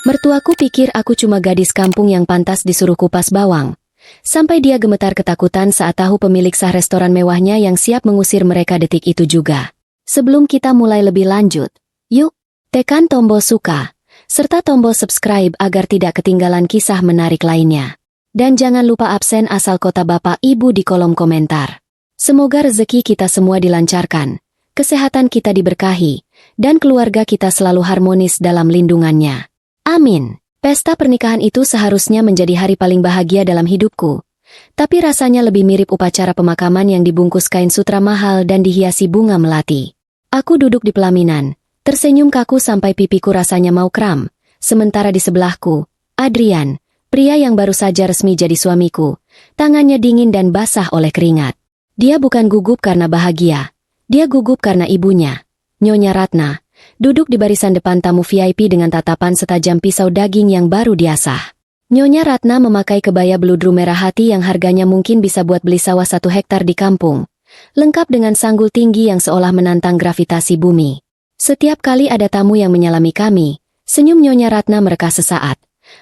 Mertuaku pikir aku cuma gadis kampung yang pantas disuruh kupas bawang. Sampai dia gemetar ketakutan saat tahu pemilik sah restoran mewahnya yang siap mengusir mereka detik itu juga. Sebelum kita mulai lebih lanjut, yuk, tekan tombol suka, serta tombol subscribe agar tidak ketinggalan kisah menarik lainnya. Dan jangan lupa absen asal kota Bapak Ibu di kolom komentar. Semoga rezeki kita semua dilancarkan, kesehatan kita diberkahi, dan keluarga kita selalu harmonis dalam lindungannya. Amin. Pesta pernikahan itu seharusnya menjadi hari paling bahagia dalam hidupku. Tapi rasanya lebih mirip upacara pemakaman yang dibungkus kain sutra mahal dan dihiasi bunga melati. Aku duduk di pelaminan, tersenyum kaku sampai pipiku rasanya mau kram. Sementara di sebelahku, Adrian, pria yang baru saja resmi jadi suamiku, tangannya dingin dan basah oleh keringat. Dia bukan gugup karena bahagia. Dia gugup karena ibunya, Nyonya Ratna, duduk di barisan depan tamu VIP dengan tatapan setajam pisau daging yang baru diasah. Nyonya Ratna memakai kebaya beludru merah hati yang harganya mungkin bisa buat beli sawah 1 hektar di kampung, lengkap dengan sanggul tinggi yang seolah menantang gravitasi bumi. Setiap kali ada tamu yang menyalami kami, senyum Nyonya Ratna mereka sesaat,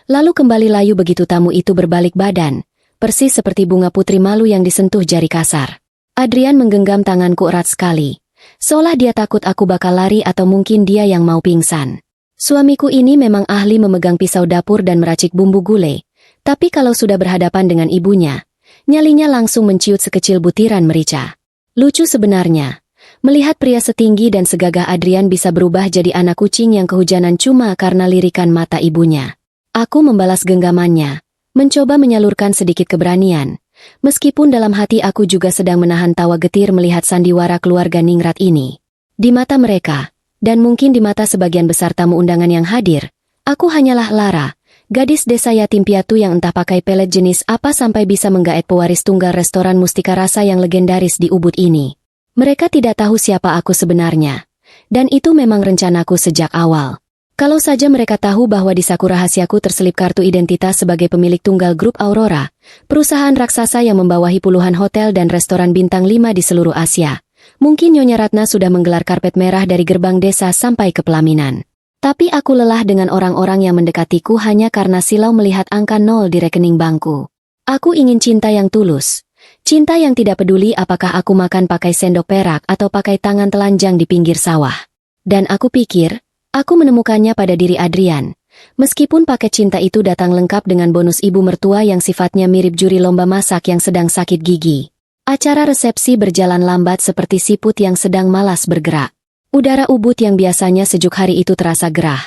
lalu kembali layu begitu tamu itu berbalik badan, persis seperti bunga putri malu yang disentuh jari kasar. Adrian menggenggam tanganku erat sekali, seolah dia takut aku bakal lari atau mungkin dia yang mau pingsan. Suamiku ini memang ahli memegang pisau dapur dan meracik bumbu gulai, tapi kalau sudah berhadapan dengan ibunya, nyalinya langsung menciut sekecil butiran merica. Lucu sebenarnya, melihat pria setinggi dan segagah Adrian bisa berubah jadi anak kucing yang kehujanan cuma karena lirikan mata ibunya. Aku membalas genggamannya, mencoba menyalurkan sedikit keberanian. Meskipun dalam hati aku juga sedang menahan tawa getir melihat sandiwara keluarga ningrat ini. Di mata mereka, dan mungkin di mata sebagian besar tamu undangan yang hadir, aku hanyalah Lara, gadis desa yatim piatu yang entah pakai pelet jenis apa sampai bisa menggaet pewaris tunggal restoran Mustika Rasa yang legendaris di Ubud ini. Mereka tidak tahu siapa aku sebenarnya, dan itu memang rencanaku sejak awal. Kalau saja mereka tahu bahwa di saku rahasiaku terselip kartu identitas sebagai pemilik tunggal grup Aurora, perusahaan raksasa yang membawahi puluhan hotel dan restoran bintang 5 di seluruh Asia, mungkin Nyonya Ratna sudah menggelar karpet merah dari gerbang desa sampai ke pelaminan. Tapi aku lelah dengan orang-orang yang mendekatiku hanya karena silau melihat angka 0 di rekening bankku. Aku ingin cinta yang tulus. Cinta yang tidak peduli apakah aku makan pakai sendok perak atau pakai tangan telanjang di pinggir sawah. Dan aku pikir, aku menemukannya pada diri Adrian. Meskipun paket cinta itu datang lengkap dengan bonus ibu mertua yang sifatnya mirip juri lomba masak yang sedang sakit gigi. Acara resepsi berjalan lambat seperti siput yang sedang malas bergerak. Udara Ubud yang biasanya sejuk hari itu terasa gerah.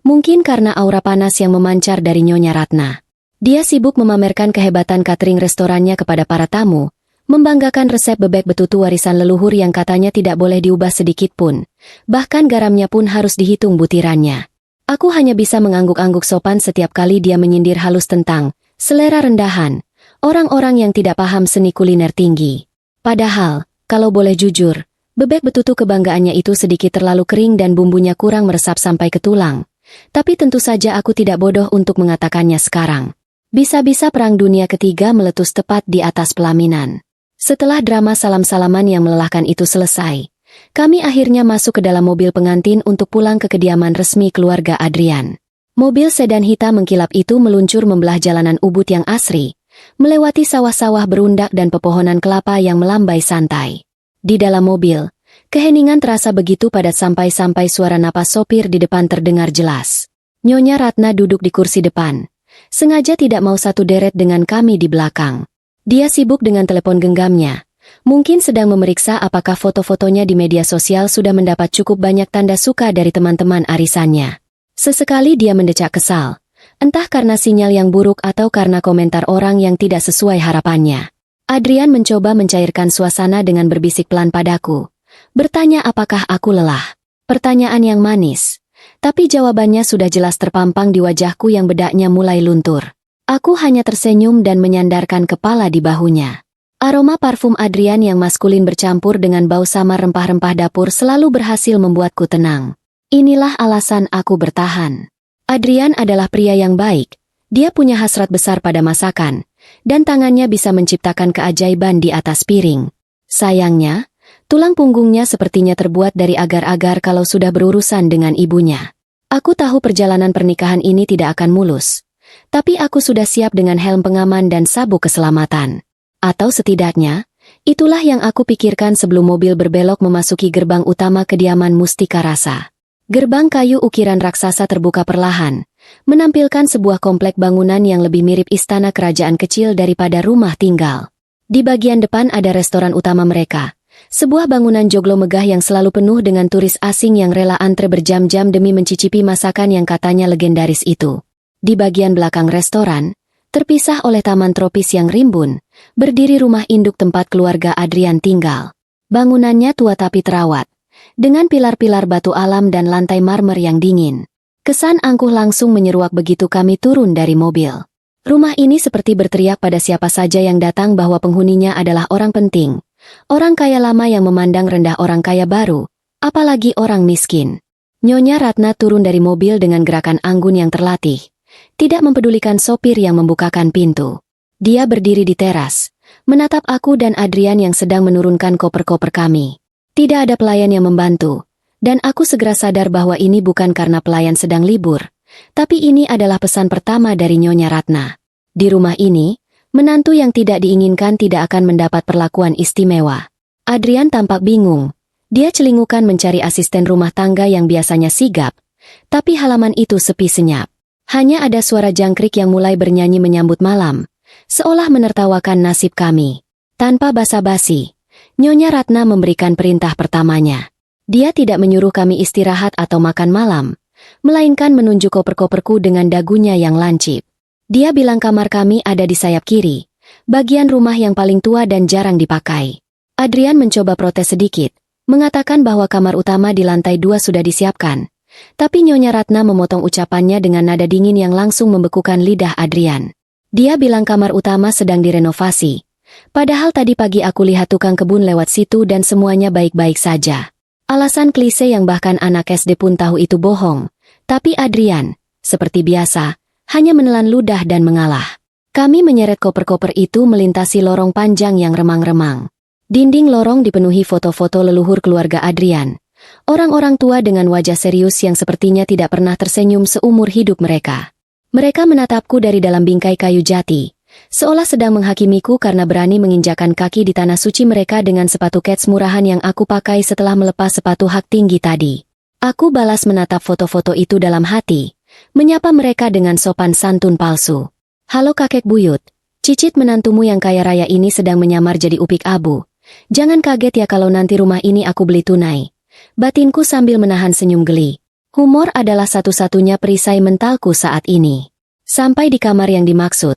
Mungkin karena aura panas yang memancar dari Nyonya Ratna. Dia sibuk memamerkan kehebatan catering restorannya kepada para tamu, membanggakan resep bebek betutu warisan leluhur yang katanya tidak boleh diubah sedikit pun. Bahkan garamnya pun harus dihitung butirannya. Aku hanya bisa mengangguk-angguk sopan setiap kali dia menyindir halus tentang selera rendahan, orang-orang yang tidak paham seni kuliner tinggi. Padahal, kalau boleh jujur, bebek betutu kebanggaannya itu sedikit terlalu kering dan bumbunya kurang meresap sampai ke tulang. Tapi tentu saja aku tidak bodoh untuk mengatakannya sekarang. Bisa-bisa Perang Dunia Ketiga meletus tepat di atas pelaminan. Setelah drama salam-salaman yang melelahkan itu selesai, kami akhirnya masuk ke dalam mobil pengantin untuk pulang ke kediaman resmi keluarga Adrian. Mobil sedan hitam mengkilap itu meluncur membelah jalanan Ubud yang asri, melewati sawah-sawah berundak dan pepohonan kelapa yang melambai santai. Di dalam mobil, keheningan terasa begitu padat sampai-sampai suara napas sopir di depan terdengar jelas. Nyonya Ratna duduk di kursi depan, sengaja tidak mau satu deret dengan kami di belakang. Dia sibuk dengan telepon genggamnya. Mungkin sedang memeriksa apakah foto-fotonya di media sosial sudah mendapat cukup banyak tanda suka dari teman-teman arisannya. Sesekali dia mendecak kesal, entah karena sinyal yang buruk atau karena komentar orang yang tidak sesuai harapannya. Adrian mencoba mencairkan suasana dengan berbisik pelan padaku, bertanya apakah aku lelah. Pertanyaan yang manis, tapi jawabannya sudah jelas terpampang di wajahku yang bedaknya mulai luntur. Aku hanya tersenyum dan menyandarkan kepala di bahunya. Aroma parfum Adrian yang maskulin bercampur dengan bau samar rempah-rempah dapur selalu berhasil membuatku tenang. Inilah alasan aku bertahan. Adrian adalah pria yang baik. Dia punya hasrat besar pada masakan, dan tangannya bisa menciptakan keajaiban di atas piring. Sayangnya, tulang punggungnya sepertinya terbuat dari agar-agar kalau sudah berurusan dengan ibunya. Aku tahu perjalanan pernikahan ini tidak akan mulus. Tapi aku sudah siap dengan helm pengaman dan sabuk keselamatan. Atau setidaknya, itulah yang aku pikirkan sebelum mobil berbelok memasuki gerbang utama kediaman Mustika Rasa. Gerbang kayu ukiran raksasa terbuka perlahan, menampilkan sebuah komplek bangunan yang lebih mirip istana kerajaan kecil daripada rumah tinggal. Di bagian depan ada restoran utama mereka, sebuah bangunan joglo megah yang selalu penuh dengan turis asing yang rela antre berjam-jam demi mencicipi masakan yang katanya legendaris itu. Di bagian belakang restoran, terpisah oleh taman tropis yang rimbun, berdiri rumah induk tempat keluarga Adrian tinggal. Bangunannya tua tapi terawat, dengan pilar-pilar batu alam dan lantai marmer yang dingin. Kesan angkuh langsung menyeruak begitu kami turun dari mobil. Rumah ini seperti berteriak pada siapa saja yang datang bahwa penghuninya adalah orang penting, orang kaya lama yang memandang rendah orang kaya baru, apalagi orang miskin. Nyonya Ratna turun dari mobil dengan gerakan anggun yang terlatih, tidak mempedulikan sopir yang membukakan pintu. Dia berdiri di teras, menatap aku dan Adrian yang sedang menurunkan koper-koper kami. Tidak ada pelayan yang membantu, dan aku segera sadar bahwa ini bukan karena pelayan sedang libur, tapi ini adalah pesan pertama dari Nyonya Ratna. Di rumah ini, menantu yang tidak diinginkan tidak akan mendapat perlakuan istimewa. Adrian tampak bingung. Dia celingukan mencari asisten rumah tangga yang biasanya sigap, tapi halaman itu sepi senyap. Hanya ada suara jangkrik yang mulai bernyanyi menyambut malam, seolah menertawakan nasib kami. Tanpa basa-basi, Nyonya Ratna memberikan perintah pertamanya. Dia tidak menyuruh kami istirahat atau makan malam, melainkan menunjuk koper-koperku dengan dagunya yang lancip. Dia bilang kamar kami ada di sayap kiri, bagian rumah yang paling tua dan jarang dipakai. Adrian mencoba protes sedikit, mengatakan bahwa kamar utama di lantai 2 sudah disiapkan. Tapi Nyonya Ratna memotong ucapannya dengan nada dingin yang langsung membekukan lidah Adrian. Dia bilang kamar utama sedang direnovasi. Padahal tadi pagi aku lihat tukang kebun lewat situ dan semuanya baik-baik saja. Alasan klise yang bahkan anak SD pun tahu itu bohong. Tapi Adrian, seperti biasa, hanya menelan ludah dan mengalah. Kami menyeret koper-koper itu melintasi lorong panjang yang remang-remang. Dinding lorong dipenuhi foto-foto leluhur keluarga Adrian. Orang-orang tua dengan wajah serius yang sepertinya tidak pernah tersenyum seumur hidup mereka. Mereka menatapku dari dalam bingkai kayu jati, seolah sedang menghakimiku karena berani menginjakan kaki di tanah suci mereka dengan sepatu kets murahan yang aku pakai setelah melepas sepatu hak tinggi tadi. Aku balas menatap foto-foto itu dalam hati, menyapa mereka dengan sopan santun palsu. Halo kakek buyut, cicit menantumu yang kaya raya ini sedang menyamar jadi upik abu. Jangan kaget ya kalau nanti rumah ini aku beli tunai. Batinku sambil menahan senyum geli. Humor adalah satu-satunya perisai mentalku saat ini. Sampai di kamar yang dimaksud,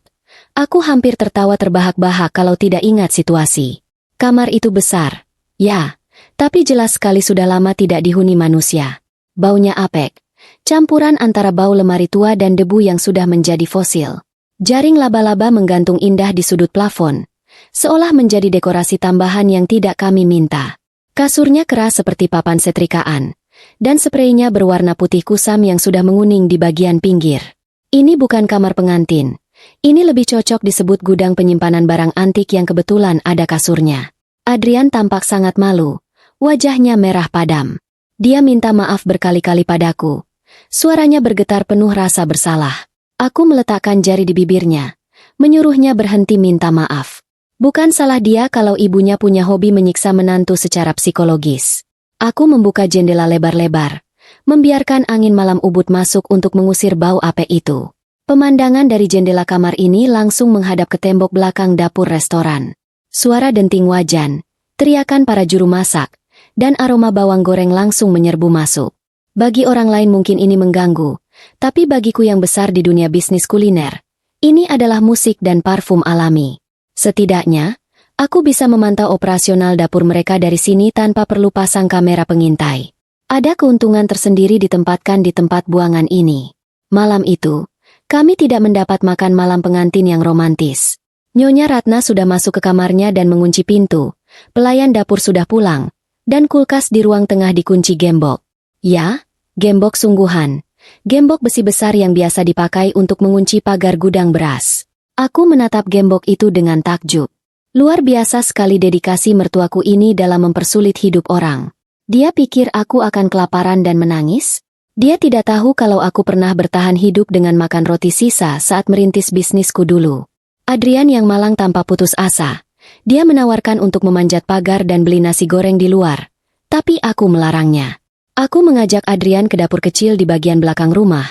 aku hampir tertawa terbahak-bahak kalau tidak ingat situasi. Kamar itu besar, ya, tapi jelas sekali sudah lama tidak dihuni manusia. Baunya apek, campuran antara bau lemari tua dan debu yang sudah menjadi fosil. Jaring laba-laba menggantung indah di sudut plafon, seolah menjadi dekorasi tambahan yang tidak kami minta. Kasurnya keras seperti papan setrikaan, dan spraynya berwarna putih kusam yang sudah menguning di bagian pinggir. Ini bukan kamar pengantin. Ini lebih cocok disebut gudang penyimpanan barang antik yang kebetulan ada kasurnya. Adrian tampak sangat malu. Wajahnya merah padam. Dia minta maaf berkali-kali padaku. Suaranya bergetar penuh rasa bersalah. Aku meletakkan jari di bibirnya, menyuruhnya berhenti minta maaf. Bukan salah dia kalau ibunya punya hobi menyiksa menantu secara psikologis. Aku membuka jendela lebar-lebar, membiarkan angin malam ubud masuk untuk mengusir bau apek itu. Pemandangan dari jendela kamar ini langsung menghadap ke tembok belakang dapur restoran. Suara denting wajan, teriakan para juru masak, dan aroma bawang goreng langsung menyerbu masuk. Bagi orang lain mungkin ini mengganggu, tapi bagiku yang besar di dunia bisnis kuliner, ini adalah musik dan parfum alami. Setidaknya, aku bisa memantau operasional dapur mereka dari sini tanpa perlu pasang kamera pengintai. Ada keuntungan tersendiri ditempatkan di tempat buangan ini. Malam itu, kami tidak mendapat makan malam pengantin yang romantis. Nyonya Ratna sudah masuk ke kamarnya dan mengunci pintu, pelayan dapur sudah pulang, dan kulkas di ruang tengah dikunci gembok. Ya, gembok sungguhan. Gembok besi besar yang biasa dipakai untuk mengunci pagar gudang beras. Aku menatap gembok itu dengan takjub. Luar biasa sekali dedikasi mertuaku ini dalam mempersulit hidup orang. Dia pikir aku akan kelaparan dan menangis? Dia tidak tahu kalau aku pernah bertahan hidup dengan makan roti sisa saat merintis bisnisku dulu. Adrian yang malang tanpa putus asa. Dia menawarkan untuk memanjat pagar dan beli nasi goreng di luar. Tapi aku melarangnya. Aku mengajak Adrian ke dapur kecil di bagian belakang rumah,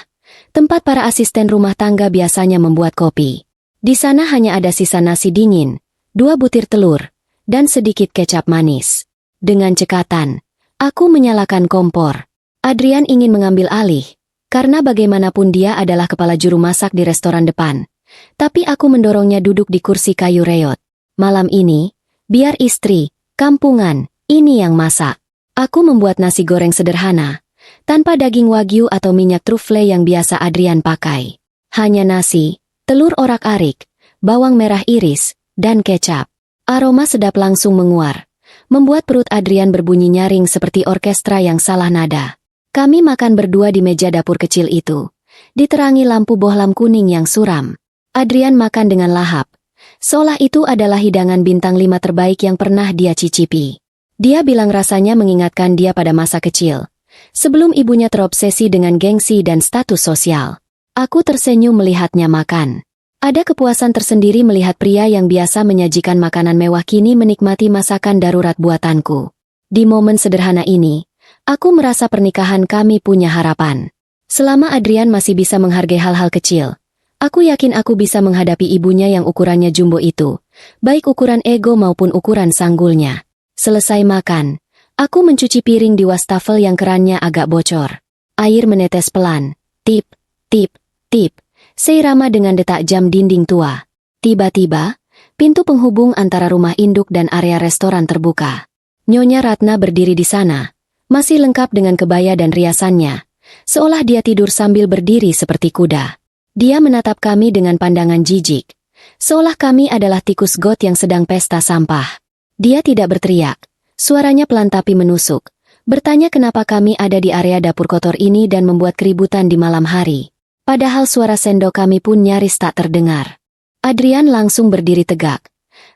tempat para asisten rumah tangga biasanya membuat kopi. Di sana hanya ada sisa nasi dingin, 2 butir telur, dan sedikit kecap manis. Dengan cekatan, aku menyalakan kompor. Adrian ingin mengambil alih, karena bagaimanapun dia adalah kepala juru masak di restoran depan. Tapi aku mendorongnya duduk di kursi kayu reot. Malam ini, biar istri, kampungan, ini yang masak. Aku membuat nasi goreng sederhana, tanpa daging wagyu atau minyak truffle yang biasa Adrian pakai. Hanya nasi, telur orak-arik, bawang merah iris, dan kecap. Aroma sedap langsung menguar, membuat perut Adrian berbunyi nyaring seperti orkestra yang salah nada. Kami makan berdua di meja dapur kecil itu, diterangi lampu bohlam kuning yang suram. Adrian makan dengan lahap, seolah itu adalah hidangan bintang 5 terbaik yang pernah dia cicipi. Dia bilang rasanya mengingatkan dia pada masa kecil, sebelum ibunya terobsesi dengan gengsi dan status sosial. Aku tersenyum melihatnya makan. Ada kepuasan tersendiri melihat pria yang biasa menyajikan makanan mewah kini menikmati masakan darurat buatanku. Di momen sederhana ini, aku merasa pernikahan kami punya harapan. Selama Adrian masih bisa menghargai hal-hal kecil, aku yakin aku bisa menghadapi ibunya yang ukurannya jumbo itu, baik ukuran ego maupun ukuran sanggulnya. Selesai makan, aku mencuci piring di wastafel yang kerannya agak bocor. Air menetes pelan, tip, tip, tip, seirama dengan detak jam dinding tua. Tiba-tiba, pintu penghubung antara rumah induk dan area restoran terbuka. Nyonya Ratna berdiri di sana, masih lengkap dengan kebaya dan riasannya, seolah dia tidur sambil berdiri seperti kuda. Dia menatap kami dengan pandangan jijik, seolah kami adalah tikus got yang sedang pesta sampah. Dia tidak berteriak, suaranya pelan tapi menusuk, bertanya kenapa kami ada di area dapur kotor ini dan membuat keributan di malam hari. Padahal suara sendok kami pun nyaris tak terdengar. Adrian langsung berdiri tegak,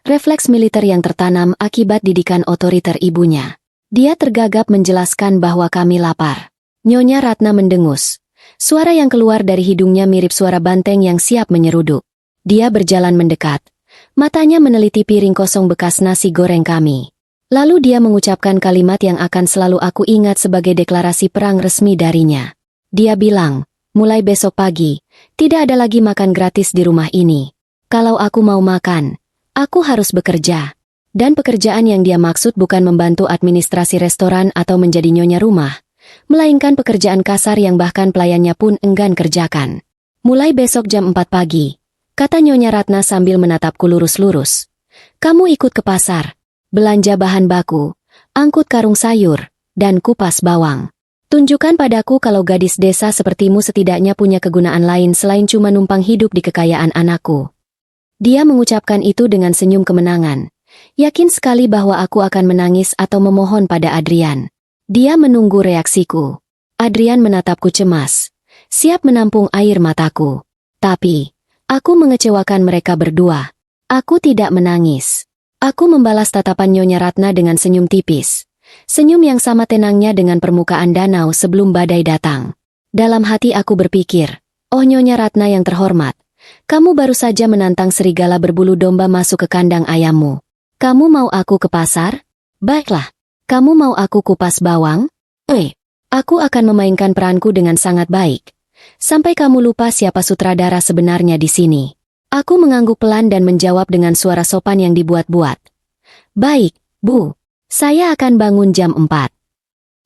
refleks militer yang tertanam akibat didikan otoriter ibunya. Dia tergagap menjelaskan bahwa kami lapar. Nyonya Ratna mendengus. Suara yang keluar dari hidungnya mirip suara banteng yang siap menyeruduk. Dia berjalan mendekat. Matanya meneliti piring kosong bekas nasi goreng kami. Lalu dia mengucapkan kalimat yang akan selalu aku ingat sebagai deklarasi perang resmi darinya. Dia bilang, mulai besok pagi, tidak ada lagi makan gratis di rumah ini. Kalau aku mau makan, aku harus bekerja. Dan pekerjaan yang dia maksud bukan membantu administrasi restoran atau menjadi nyonya rumah, melainkan pekerjaan kasar yang bahkan pelayannya pun enggan kerjakan. Mulai besok jam 4 pagi, kata Nyonya Ratna sambil menatapku lurus-lurus. Kamu ikut ke pasar, belanja bahan baku, angkut karung sayur, dan kupas bawang. Tunjukkan padaku kalau gadis desa sepertimu setidaknya punya kegunaan lain selain cuma numpang hidup di kekayaan anakku. Dia mengucapkan itu dengan senyum kemenangan. Yakin sekali bahwa aku akan menangis atau memohon pada Adrian. Dia menunggu reaksiku. Adrian menatapku cemas, siap menampung air mataku. Tapi, aku mengecewakan mereka berdua. Aku tidak menangis. Aku membalas tatapan Nyonya Ratna dengan senyum tipis. Senyum yang sama tenangnya dengan permukaan danau sebelum badai datang. Dalam hati aku berpikir, oh Nyonya Ratna yang terhormat, kamu baru saja menantang serigala berbulu domba masuk ke kandang ayammu. Kamu mau aku ke pasar? Baiklah. Kamu mau aku kupas bawang? Aku akan memainkan peranku dengan sangat baik. Sampai kamu lupa siapa sutradara sebenarnya di sini. Aku mengangguk pelan dan menjawab dengan suara sopan yang dibuat-buat. Baik, Bu. Saya akan bangun jam 4.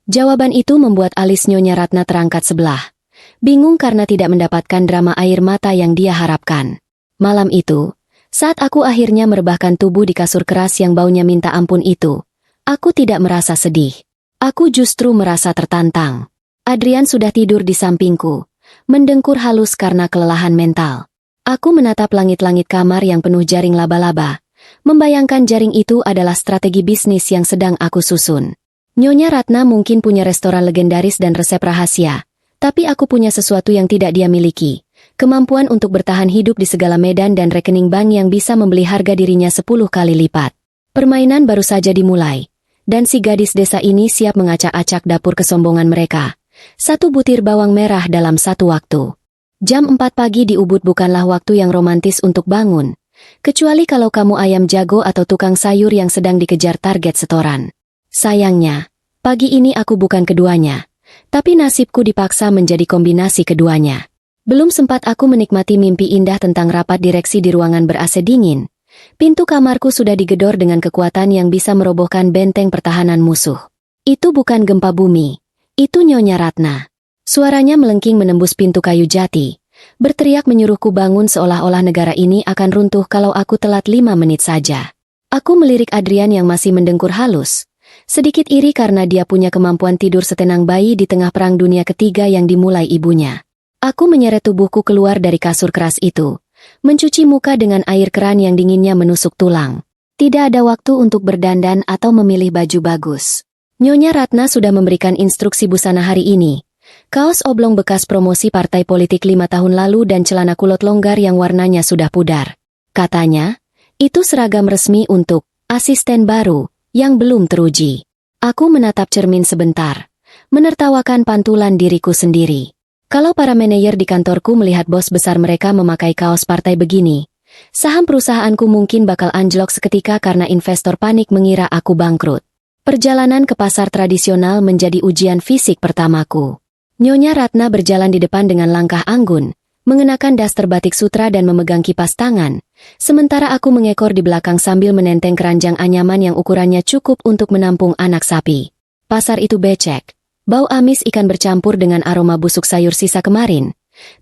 Jawaban itu membuat alis Nyonya Ratna terangkat sebelah. Bingung karena tidak mendapatkan drama air mata yang dia harapkan. Malam itu, saat aku akhirnya merebahkan tubuh di kasur keras yang baunya minta ampun itu, aku tidak merasa sedih. Aku justru merasa tertantang. Adrian sudah tidur di sampingku, mendengkur halus karena kelelahan mental. Aku menatap langit-langit kamar yang penuh jaring laba-laba, membayangkan jaring itu adalah strategi bisnis yang sedang aku susun. Nyonya Ratna mungkin punya restoran legendaris dan resep rahasia, tapi aku punya sesuatu yang tidak dia miliki. Kemampuan untuk bertahan hidup di segala medan dan rekening bank yang bisa membeli harga dirinya 10 kali lipat. Permainan baru saja dimulai, dan si gadis desa ini siap mengacak-acak dapur kesombongan mereka, 1 butir bawang merah dalam satu waktu. Jam 4 pagi di Ubud bukanlah waktu yang romantis untuk bangun, kecuali kalau kamu ayam jago atau tukang sayur yang sedang dikejar target setoran. Sayangnya, pagi ini aku bukan keduanya, tapi nasibku dipaksa menjadi kombinasi keduanya. Belum sempat aku menikmati mimpi indah tentang rapat direksi di ruangan ber-AC dingin, pintu kamarku sudah digedor dengan kekuatan yang bisa merobohkan benteng pertahanan musuh. Itu bukan gempa bumi, itu Nyonya Ratna. Suaranya melengking menembus pintu kayu jati, berteriak menyuruhku bangun seolah-olah negara ini akan runtuh kalau aku telat 5 menit saja. Aku melirik Adrian yang masih mendengkur halus, sedikit iri karena dia punya kemampuan tidur setenang bayi di tengah Perang Dunia Ketiga yang dimulai ibunya. Aku menyeret tubuhku keluar dari kasur keras itu, mencuci muka dengan air keran yang dinginnya menusuk tulang. Tidak ada waktu untuk berdandan atau memilih baju bagus. Nyonya Ratna sudah memberikan instruksi busana hari ini. Kaos oblong bekas promosi partai politik 5 tahun lalu dan celana kulot longgar yang warnanya sudah pudar. Katanya, itu seragam resmi untuk asisten baru yang belum teruji. Aku menatap cermin sebentar, menertawakan pantulan diriku sendiri. Kalau para manajer di kantorku melihat bos besar mereka memakai kaos partai begini, saham perusahaanku mungkin bakal anjlok seketika karena investor panik mengira aku bangkrut. Perjalanan ke pasar tradisional menjadi ujian fisik pertamaku. Nyonya Ratna berjalan di depan dengan langkah anggun, mengenakan daster batik sutra dan memegang kipas tangan, sementara aku mengekor di belakang sambil menenteng keranjang anyaman yang ukurannya cukup untuk menampung anak sapi. Pasar itu becek, bau amis ikan bercampur dengan aroma busuk sayur sisa kemarin,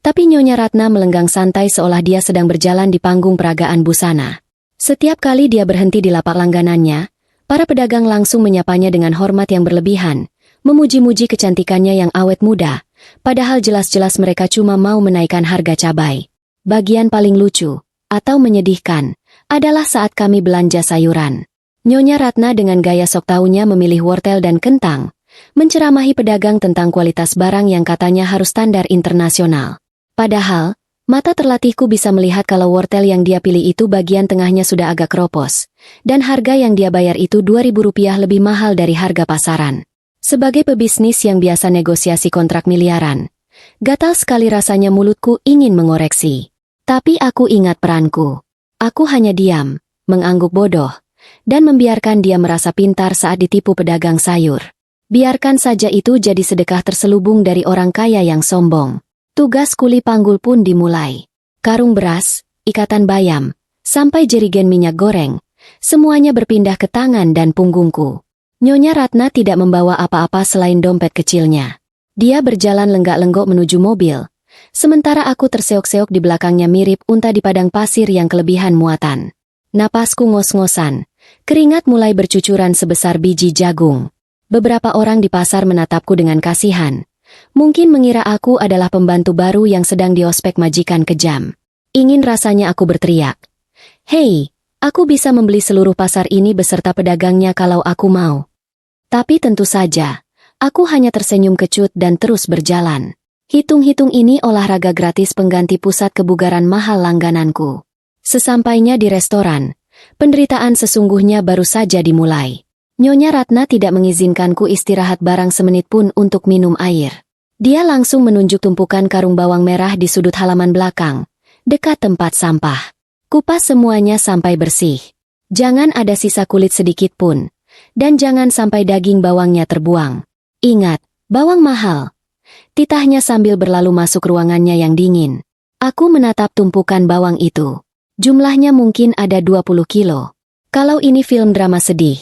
tapi Nyonya Ratna melenggang santai seolah dia sedang berjalan di panggung peragaan busana. Setiap kali dia berhenti di lapak langganannya, para pedagang langsung menyapanya dengan hormat yang berlebihan, memuji-muji kecantikannya yang awet muda, padahal jelas-jelas mereka cuma mau menaikkan harga cabai. Bagian paling lucu, atau menyedihkan, adalah saat kami belanja sayuran. Nyonya Ratna dengan gaya sok taunya memilih wortel dan kentang, menceramahi pedagang tentang kualitas barang yang katanya harus standar internasional. Padahal, mata terlatihku bisa melihat kalau wortel yang dia pilih itu bagian tengahnya sudah agak keropos, dan harga yang dia bayar itu Rp2.000 lebih mahal dari harga pasaran. Sebagai pebisnis yang biasa negosiasi kontrak miliaran, gatal sekali rasanya mulutku ingin mengoreksi. Tapi aku ingat peranku. Aku hanya diam, mengangguk bodoh, dan membiarkan dia merasa pintar saat ditipu pedagang sayur. Biarkan saja itu jadi sedekah terselubung dari orang kaya yang sombong. Tugas kuli panggul pun dimulai. Karung beras, ikatan bayam, sampai jerigen minyak goreng, semuanya berpindah ke tangan dan punggungku. Nyonya Ratna tidak membawa apa-apa selain dompet kecilnya. Dia berjalan lenggak-lenggok menuju mobil, sementara aku terseok-seok di belakangnya mirip unta di padang pasir yang kelebihan muatan. Napasku ngos-ngosan, keringat mulai bercucuran sebesar biji jagung. Beberapa orang di pasar menatapku dengan kasihan. Mungkin mengira aku adalah pembantu baru yang sedang diospek majikan kejam. Ingin rasanya aku berteriak, "Hei, aku bisa membeli seluruh pasar ini beserta pedagangnya kalau aku mau." Tapi tentu saja, aku hanya tersenyum kecut dan terus berjalan. Hitung-hitung ini olahraga gratis pengganti pusat kebugaran mahal langgananku. Sesampainya di restoran, penderitaan sesungguhnya baru saja dimulai. Nyonya Ratna tidak mengizinkanku istirahat barang semenit pun untuk minum air. Dia langsung menunjuk tumpukan karung bawang merah di sudut halaman belakang, dekat tempat sampah. Kupas semuanya sampai bersih. Jangan ada sisa kulit sedikit pun. Dan jangan sampai daging bawangnya terbuang. Ingat, bawang mahal. Titahnya sambil berlalu masuk ruangannya yang dingin. Aku menatap tumpukan bawang itu. Jumlahnya mungkin ada 20 kilo. Kalau ini film drama sedih,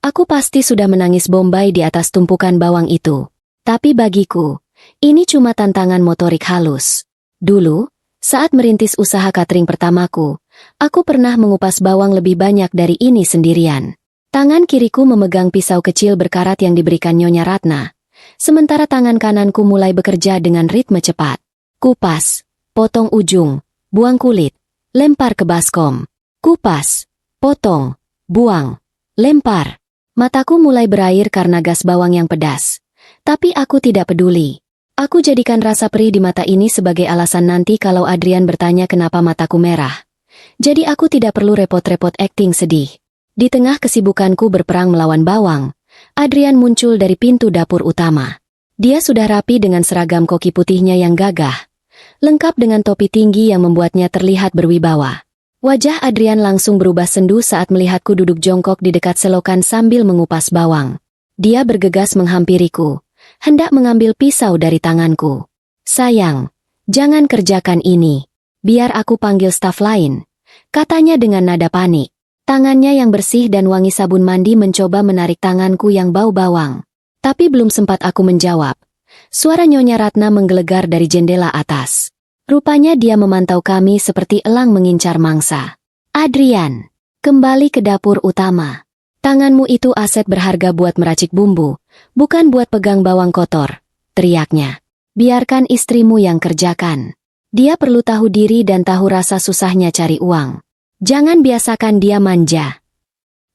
aku pasti sudah menangis bombay di atas tumpukan bawang itu. Tapi bagiku, ini cuma tantangan motorik halus. Dulu, saat merintis usaha catering pertamaku, aku pernah mengupas bawang lebih banyak dari ini sendirian. Tangan kiriku memegang pisau kecil berkarat yang diberikan Nyonya Ratna, sementara tangan kananku mulai bekerja dengan ritme cepat. Kupas, potong ujung, buang kulit, lempar ke baskom. Kupas, potong, buang, lempar. Mataku mulai berair karena gas bawang yang pedas. Tapi aku tidak peduli. Aku jadikan rasa perih di mata ini sebagai alasan nanti kalau Adrian bertanya kenapa mataku merah. Jadi aku tidak perlu repot-repot akting sedih. Di tengah kesibukanku berperang melawan bawang, Adrian muncul dari pintu dapur utama. Dia sudah rapi dengan seragam koki putihnya yang gagah, lengkap dengan topi tinggi yang membuatnya terlihat berwibawa. Wajah Adrian langsung berubah sendu saat melihatku duduk jongkok di dekat selokan sambil mengupas bawang. Dia bergegas menghampiriku, hendak mengambil pisau dari tanganku. "Sayang, jangan kerjakan ini. Biar aku panggil staf lain," katanya dengan nada panik. Tangannya yang bersih dan wangi sabun mandi mencoba menarik tanganku yang bau bawang. Tapi belum sempat aku menjawab, suara Nyonya Ratna menggelegar dari jendela atas. Rupanya dia memantau kami seperti elang mengincar mangsa. "Adrian, kembali ke dapur utama. Tanganmu itu aset berharga buat meracik bumbu, bukan buat pegang bawang kotor," teriaknya. "Biarkan istrimu yang kerjakan. Dia perlu tahu diri dan tahu rasa susahnya cari uang. Jangan biasakan dia manja."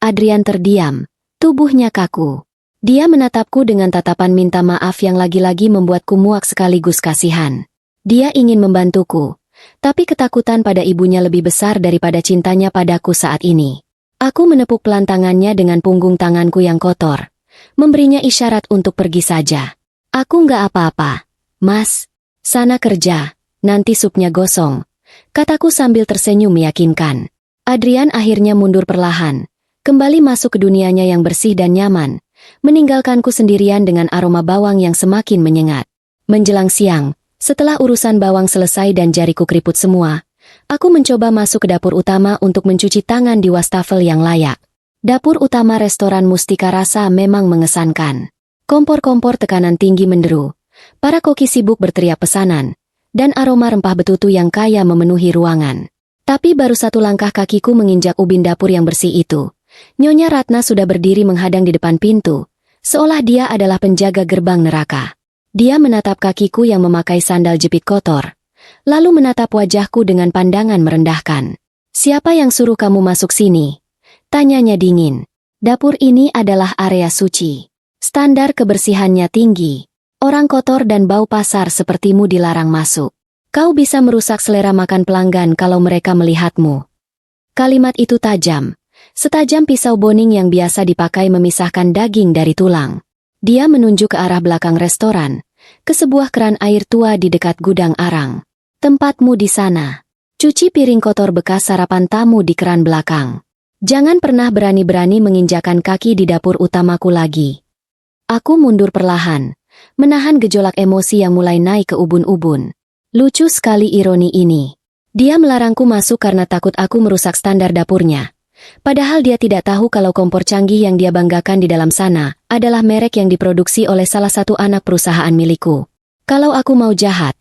Adrian terdiam, tubuhnya kaku. Dia menatapku dengan tatapan minta maaf yang lagi-lagi membuatku muak sekaligus kasihan. Dia ingin membantuku, tapi ketakutan pada ibunya lebih besar daripada cintanya padaku saat ini. Aku menepuk pelan tangannya dengan punggung tanganku yang kotor, memberinya isyarat untuk pergi saja. "Aku nggak apa-apa, Mas. Sana kerja, nanti supnya gosong," kataku sambil tersenyum meyakinkan. Adrian akhirnya mundur perlahan, kembali masuk ke dunianya yang bersih dan nyaman, meninggalkanku sendirian dengan aroma bawang yang semakin menyengat. Menjelang siang, setelah urusan bawang selesai dan jariku keriput semua, aku mencoba masuk ke dapur utama untuk mencuci tangan di wastafel yang layak. Dapur utama restoran Mustika Rasa memang mengesankan. Kompor-kompor tekanan tinggi menderu, para koki sibuk berteriak pesanan, dan aroma rempah betutu yang kaya memenuhi ruangan. Tapi baru satu langkah kakiku menginjak ubin dapur yang bersih itu, Nyonya Ratna sudah berdiri menghadang di depan pintu, seolah dia adalah penjaga gerbang neraka. Dia menatap kakiku yang memakai sandal jepit kotor, lalu menatap wajahku dengan pandangan merendahkan. "Siapa yang suruh kamu masuk sini?" tanyanya dingin. "Dapur ini adalah area suci. Standar kebersihannya tinggi. Orang kotor dan bau pasar sepertimu dilarang masuk. Kau bisa merusak selera makan pelanggan kalau mereka melihatmu." Kalimat itu tajam, setajam pisau boning yang biasa dipakai memisahkan daging dari tulang. Dia menunjuk ke arah belakang restoran, ke sebuah keran air tua di dekat gudang arang. "Tempatmu di sana. Cuci piring kotor bekas sarapan tamu di keran belakang. Jangan pernah berani-berani menginjakan kaki di dapur utamaku lagi." Aku mundur perlahan, menahan gejolak emosi yang mulai naik ke ubun-ubun. Lucu sekali ironi ini. Dia melarangku masuk karena takut aku merusak standar dapurnya. Padahal dia tidak tahu kalau kompor canggih yang dia banggakan di dalam sana adalah merek yang diproduksi oleh salah satu anak perusahaan milikku. Kalau aku mau jahat,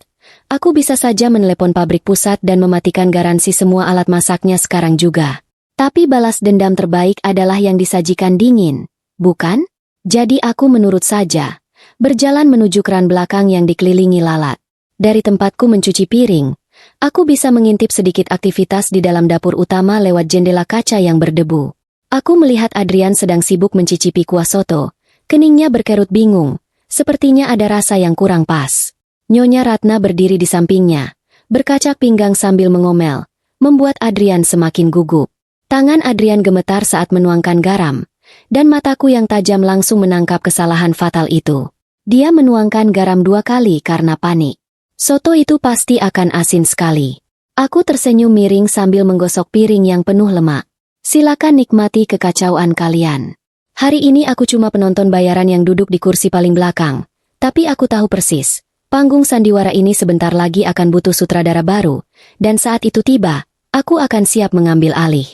aku bisa saja menelepon pabrik pusat dan mematikan garansi semua alat masaknya sekarang juga. Tapi balas dendam terbaik adalah yang disajikan dingin, bukan? Jadi aku menurut saja, berjalan menuju keran belakang yang dikelilingi lalat. Dari tempatku mencuci piring, aku bisa mengintip sedikit aktivitas di dalam dapur utama lewat jendela kaca yang berdebu. Aku melihat Adrian sedang sibuk mencicipi kuah soto, keningnya berkerut bingung, sepertinya ada rasa yang kurang pas. Nyonya Ratna berdiri di sampingnya, berkacak pinggang sambil mengomel, membuat Adrian semakin gugup. Tangan Adrian gemetar saat menuangkan garam, dan mataku yang tajam langsung menangkap kesalahan fatal itu. Dia menuangkan garam 2 kali karena panik. Soto itu pasti akan asin sekali. Aku tersenyum miring sambil menggosok piring yang penuh lemak. Silakan nikmati kekacauan kalian. Hari ini aku cuma penonton bayaran yang duduk di kursi paling belakang. Tapi aku tahu persis, panggung sandiwara ini sebentar lagi akan butuh sutradara baru. Dan saat itu tiba, aku akan siap mengambil alih.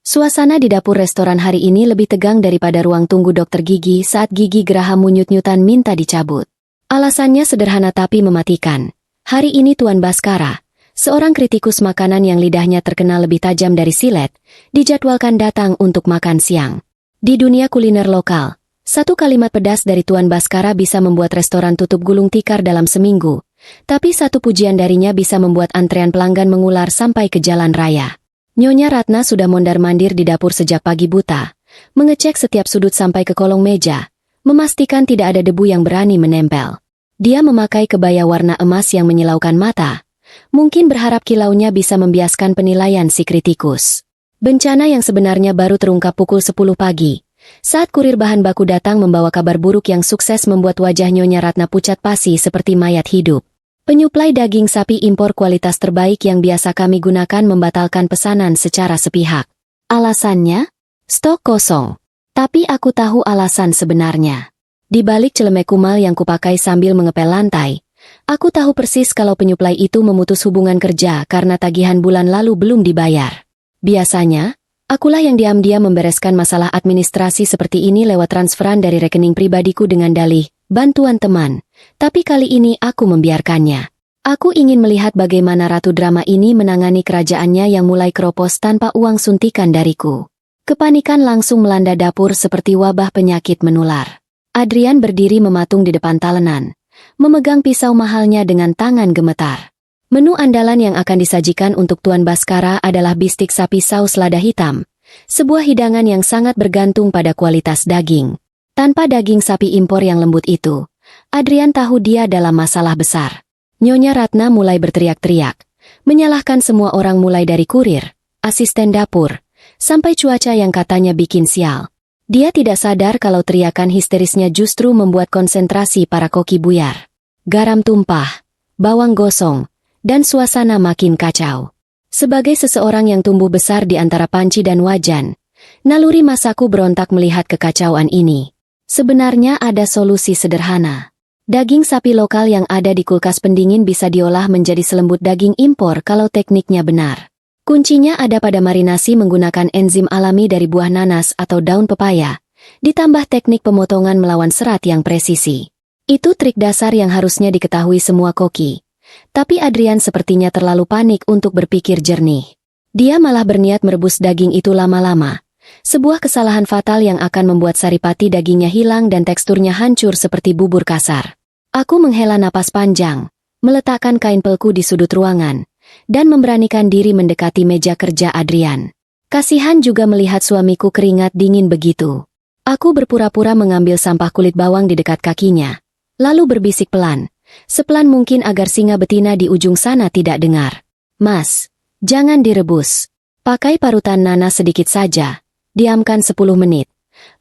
Suasana di dapur restoran hari ini lebih tegang daripada ruang tunggu dokter gigi saat Gigi Graham munyut-nyutan minta dicabut. Alasannya sederhana tapi mematikan. Hari ini Tuan Baskara, seorang kritikus makanan yang lidahnya terkenal lebih tajam dari silet, dijadwalkan datang untuk makan siang. Di dunia kuliner lokal, satu kalimat pedas dari Tuan Baskara bisa membuat restoran tutup gulung tikar dalam seminggu, tapi satu pujian darinya bisa membuat antrean pelanggan mengular sampai ke jalan raya. Nyonya Ratna sudah mondar-mandir di dapur sejak pagi buta, mengecek setiap sudut sampai ke kolong meja, memastikan tidak ada debu yang berani menempel. Dia memakai kebaya warna emas yang menyilaukan mata, mungkin berharap kilaunya bisa membiaskan penilaian si kritikus. Bencana yang sebenarnya baru terungkap pukul 10 pagi, Saat kurir bahan baku datang membawa kabar buruk yang sukses membuat wajah Nyonya Ratna pucat pasi seperti mayat hidup. Penyuplai daging sapi impor kualitas terbaik yang biasa kami gunakan membatalkan pesanan secara sepihak. Alasannya? Stok kosong. Tapi aku tahu alasan sebenarnya. Di balik celemek kumal yang kupakai sambil mengepel lantai, aku tahu persis kalau penyuplai itu memutus hubungan kerja karena tagihan bulan lalu belum dibayar. Biasanya, akulah yang diam-diam membereskan masalah administrasi seperti ini lewat transferan dari rekening pribadiku dengan dalih bantuan teman. Tapi kali ini aku membiarkannya. Aku ingin melihat bagaimana ratu drama ini menangani kerajaannya yang mulai keropos tanpa uang suntikan dariku. Kepanikan langsung melanda dapur seperti wabah penyakit menular. Adrian berdiri mematung di depan talenan, memegang pisau mahalnya dengan tangan gemetar. Menu andalan yang akan disajikan untuk Tuan Baskara adalah bistik sapi saus lada hitam, sebuah hidangan yang sangat bergantung pada kualitas daging. Tanpa daging sapi impor yang lembut itu, Adrian tahu dia dalam masalah besar. Nyonya Ratna mulai berteriak-teriak, menyalahkan semua orang mulai dari kurir, asisten dapur, sampai cuaca yang katanya bikin sial. Dia tidak sadar kalau teriakan histerisnya justru membuat konsentrasi para koki buyar. Garam tumpah, bawang gosong, dan suasana makin kacau. Sebagai seseorang yang tumbuh besar di antara panci dan wajan, naluri masaku berontak melihat kekacauan ini. Sebenarnya ada solusi sederhana. Daging sapi lokal yang ada di kulkas pendingin bisa diolah menjadi selembut daging impor kalau tekniknya benar. Kuncinya ada pada marinasi menggunakan enzim alami dari buah nanas atau daun pepaya, ditambah teknik pemotongan melawan serat yang presisi. Itu trik dasar yang harusnya diketahui semua koki. Tapi Adrian sepertinya terlalu panik untuk berpikir jernih. Dia malah berniat merebus daging itu lama-lama. Sebuah kesalahan fatal yang akan membuat saripati dagingnya hilang dan teksturnya hancur seperti bubur kasar. Aku menghela napas panjang, meletakkan kain pelku di sudut ruangan, dan memberanikan diri mendekati meja kerja Adrian. Kasihan juga melihat suamiku keringat dingin begitu. Aku berpura-pura mengambil sampah kulit bawang di dekat kakinya, lalu berbisik pelan, sepelan mungkin agar singa betina di ujung sana tidak dengar. Mas, jangan direbus. Pakai parutan nanas sedikit saja. Diamkan 10 menit,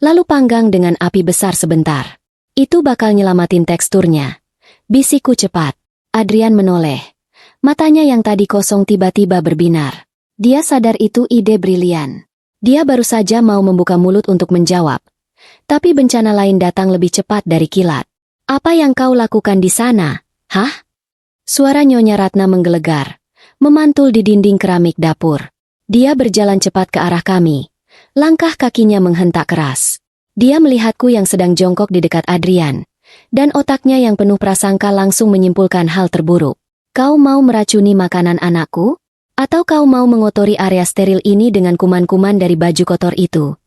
lalu panggang dengan api besar sebentar. Itu bakal nyelamatin teksturnya. Bisikku cepat. Adrian menoleh. Matanya yang tadi kosong tiba-tiba berbinar. Dia sadar itu ide brilian. Dia baru saja mau membuka mulut untuk menjawab. Tapi bencana lain datang lebih cepat dari kilat. Apa yang kau lakukan di sana? Hah? Suara Nyonya Ratna menggelegar, memantul di dinding keramik dapur. Dia berjalan cepat ke arah kami. Langkah kakinya menghentak keras. Dia melihatku yang sedang jongkok di dekat Adrian, dan otaknya yang penuh prasangka langsung menyimpulkan hal terburuk. Kau mau meracuni makanan anakku? Atau kau mau mengotori area steril ini dengan kuman-kuman dari baju kotor itu?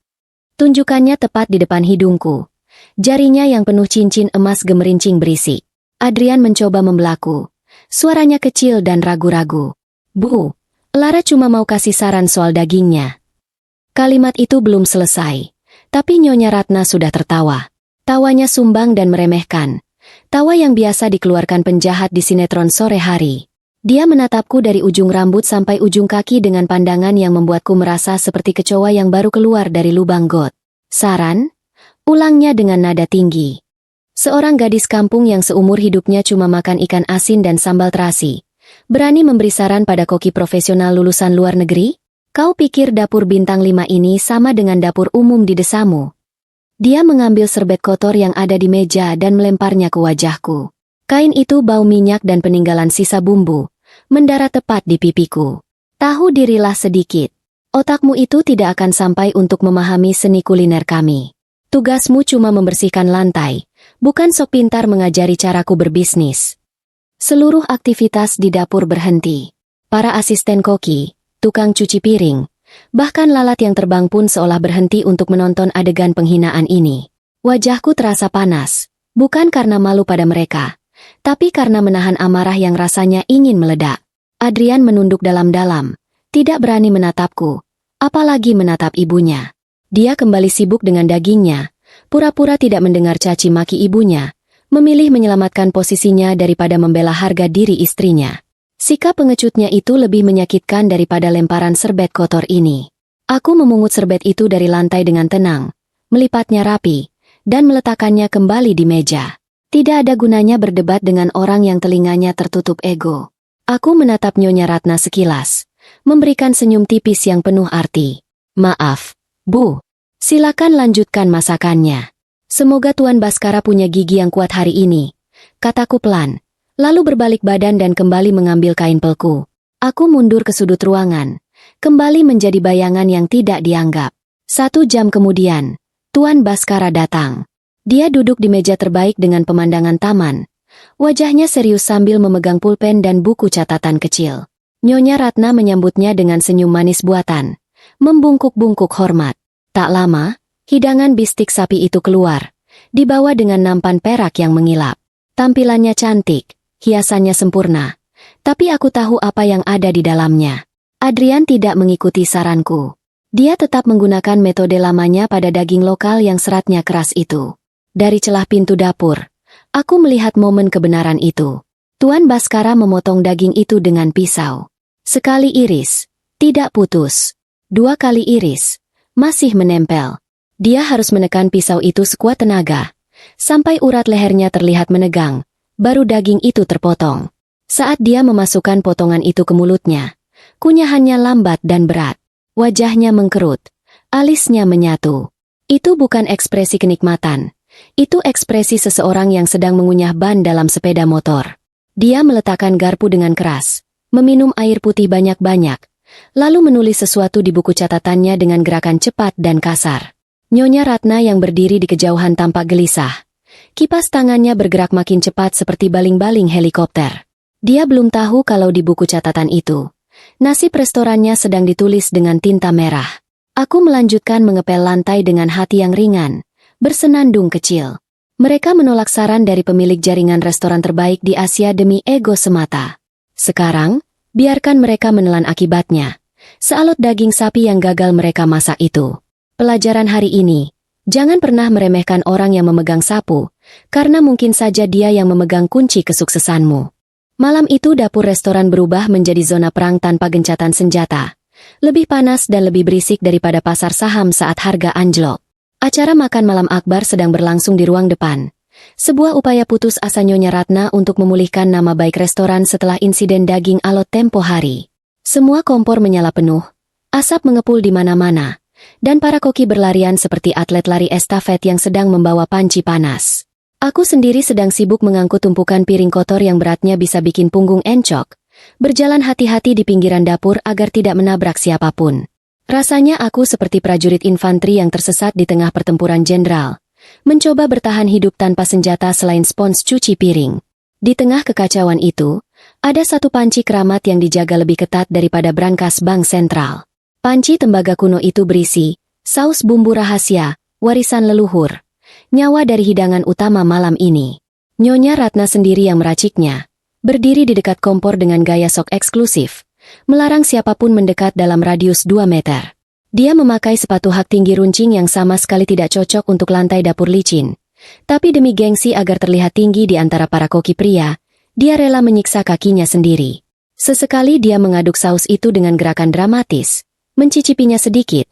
Tunjukannya tepat di depan hidungku. Jarinya yang penuh cincin emas gemerincing berisik. Adrian mencoba membelaku. Suaranya kecil dan ragu-ragu. Bu, Lara cuma mau kasih saran soal dagingnya. Kalimat itu belum selesai, tapi Nyonya Ratna sudah tertawa. Tawanya sumbang dan meremehkan. Tawa yang biasa dikeluarkan penjahat di sinetron sore hari. Dia menatapku dari ujung rambut sampai ujung kaki dengan pandangan yang membuatku merasa seperti kecoa yang baru keluar dari lubang got. Saran? Ulangnya dengan nada tinggi. Seorang gadis kampung yang seumur hidupnya cuma makan ikan asin dan sambal terasi, berani memberi saran pada koki profesional lulusan luar negeri? Kau pikir dapur bintang 5 ini sama dengan dapur umum di desamu? Dia mengambil serbet kotor yang ada di meja dan melemparnya ke wajahku. Kain itu bau minyak dan peninggalan sisa bumbu, mendarat tepat di pipiku. Tahu dirilah sedikit. Otakmu itu tidak akan sampai untuk memahami seni kuliner kami. Tugasmu cuma membersihkan lantai, bukan sok pintar mengajari caraku berbisnis. Seluruh aktivitas di dapur berhenti. Para asisten koki, tukang cuci piring, bahkan lalat yang terbang pun seolah berhenti untuk menonton adegan penghinaan ini. Wajahku terasa panas, bukan karena malu pada mereka, tapi karena menahan amarah yang rasanya ingin meledak. Adrian menunduk dalam-dalam, tidak berani menatapku, apalagi menatap ibunya. Dia kembali sibuk dengan dagingnya, pura-pura tidak mendengar caci maki ibunya, memilih menyelamatkan posisinya daripada membela harga diri istrinya. Sikap pengecutnya itu lebih menyakitkan daripada lemparan serbet kotor ini. Aku memungut serbet itu dari lantai dengan tenang, melipatnya rapi, dan meletakkannya kembali di meja. Tidak ada gunanya berdebat dengan orang yang telinganya tertutup ego. Aku menatap Nyonya Ratna sekilas, memberikan senyum tipis yang penuh arti. Maaf, Bu. Silakan lanjutkan masakannya. Semoga Tuan Baskara punya gigi yang kuat hari ini, kataku pelan, lalu berbalik badan dan kembali mengambil kain pelku. Aku mundur ke sudut ruangan, kembali menjadi bayangan yang tidak dianggap. 1 jam kemudian, Tuan Baskara datang. Dia duduk di meja terbaik dengan pemandangan taman. Wajahnya serius sambil memegang pulpen dan buku catatan kecil. Nyonya Ratna menyambutnya dengan senyum manis buatan, membungkuk-bungkuk hormat. Tak lama, hidangan bistik sapi itu keluar, dibawa dengan nampan perak yang mengilap. Tampilannya cantik, hiasannya sempurna, tapi aku tahu apa yang ada di dalamnya. Adrian tidak mengikuti saranku. Dia tetap menggunakan metode lamanya pada daging lokal yang seratnya keras itu. Dari celah pintu dapur, aku melihat momen kebenaran itu. Tuan Baskara memotong daging itu dengan pisau. Sekali iris, tidak putus. 2 kali iris, masih menempel. Dia harus menekan pisau itu sekuat tenaga, sampai urat lehernya terlihat menegang, baru daging itu terpotong. Saat dia memasukkan potongan itu ke mulutnya, kunyahannya lambat dan berat. Wajahnya mengkerut, alisnya menyatu. Itu bukan ekspresi kenikmatan, itu ekspresi seseorang yang sedang mengunyah ban dalam sepeda motor. Dia meletakkan garpu dengan keras, meminum air putih banyak-banyak, lalu menulis sesuatu di buku catatannya dengan gerakan cepat dan kasar. Nyonya Ratna yang berdiri di kejauhan tampak gelisah. Kipas tangannya bergerak makin cepat seperti baling-baling helikopter. Dia belum tahu kalau di buku catatan itu, nasib restorannya sedang ditulis dengan tinta merah. Aku melanjutkan mengepel lantai dengan hati yang ringan, bersenandung kecil. Mereka menolak saran dari pemilik jaringan restoran terbaik di Asia demi ego semata. Sekarang, biarkan mereka menelan akibatnya. Sealot daging sapi yang gagal mereka masak itu. Pelajaran hari ini, jangan pernah meremehkan orang yang memegang sapu, karena mungkin saja dia yang memegang kunci kesuksesanmu. Malam itu dapur restoran berubah menjadi zona perang tanpa gencatan senjata. Lebih panas dan lebih berisik daripada pasar saham saat harga anjlok. Acara makan malam akbar sedang berlangsung di ruang depan. Sebuah upaya putus asa Nyonya Ratna untuk memulihkan nama baik restoran setelah insiden daging alot tempo hari. Semua kompor menyala penuh, asap mengepul di mana-mana, dan para koki berlarian seperti atlet lari estafet yang sedang membawa panci panas. Aku sendiri sedang sibuk mengangkut tumpukan piring kotor yang beratnya bisa bikin punggung encok, berjalan hati-hati di pinggiran dapur agar tidak menabrak siapapun. Rasanya aku seperti prajurit infanteri yang tersesat di tengah pertempuran jenderal, mencoba bertahan hidup tanpa senjata selain spons cuci piring. Di tengah kekacauan itu, ada satu panci keramat yang dijaga lebih ketat daripada brankas bank sentral. Panci tembaga kuno itu berisi saus bumbu rahasia, warisan leluhur, nyawa dari hidangan utama malam ini. Nyonya Ratna sendiri yang meraciknya, berdiri di dekat kompor dengan gaya sok eksklusif, melarang siapapun mendekat dalam radius 2 meter. Dia memakai sepatu hak tinggi runcing yang sama sekali tidak cocok untuk lantai dapur licin. Tapi demi gengsi agar terlihat tinggi di antara para koki pria, dia rela menyiksa kakinya sendiri. Sesekali dia mengaduk saus itu dengan gerakan dramatis, mencicipinya sedikit,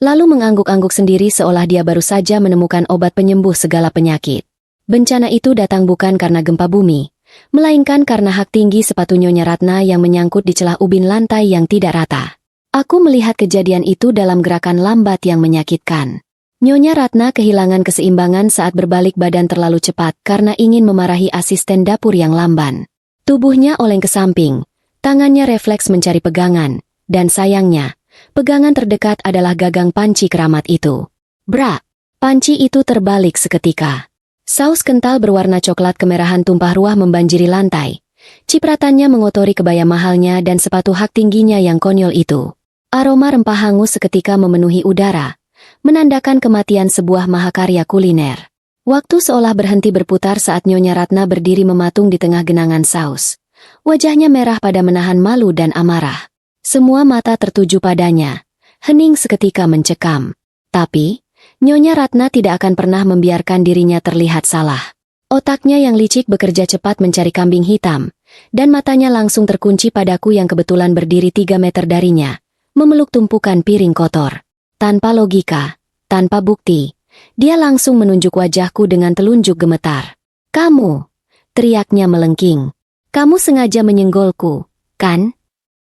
lalu mengangguk-angguk sendiri seolah dia baru saja menemukan obat penyembuh segala penyakit. Bencana itu datang bukan karena gempa bumi, melainkan karena hak tinggi sepatu Nyonya Ratna yang menyangkut di celah ubin lantai yang tidak rata. Aku melihat kejadian itu dalam gerakan lambat yang menyakitkan. Nyonya Ratna kehilangan keseimbangan saat berbalik badan terlalu cepat karena ingin memarahi asisten dapur yang lamban. Tubuhnya oleng ke samping, tangannya refleks mencari pegangan, dan sayangnya, pegangan terdekat adalah gagang panci keramat itu. Brak! Panci itu terbalik seketika. Saus kental berwarna coklat kemerahan tumpah ruah membanjiri lantai. Cipratannya mengotori kebaya mahalnya dan sepatu hak tingginya yang konyol itu. Aroma rempah hangus seketika memenuhi udara, menandakan kematian sebuah mahakarya kuliner. Waktu seolah berhenti berputar saat Nyonya Ratna berdiri mematung di tengah genangan saus. Wajahnya merah pada menahan malu dan amarah. Semua mata tertuju padanya. Hening seketika mencekam. Tapi, Nyonya Ratna tidak akan pernah membiarkan dirinya terlihat salah. Otaknya yang licik bekerja cepat mencari kambing hitam, dan matanya langsung terkunci padaku yang kebetulan berdiri 3 meter darinya, memeluk tumpukan piring kotor. Tanpa logika, tanpa bukti, Dia langsung menunjuk wajahku dengan telunjuk gemetar. "Kamu!" teriaknya melengking. "Kamu sengaja menyenggolku, kan?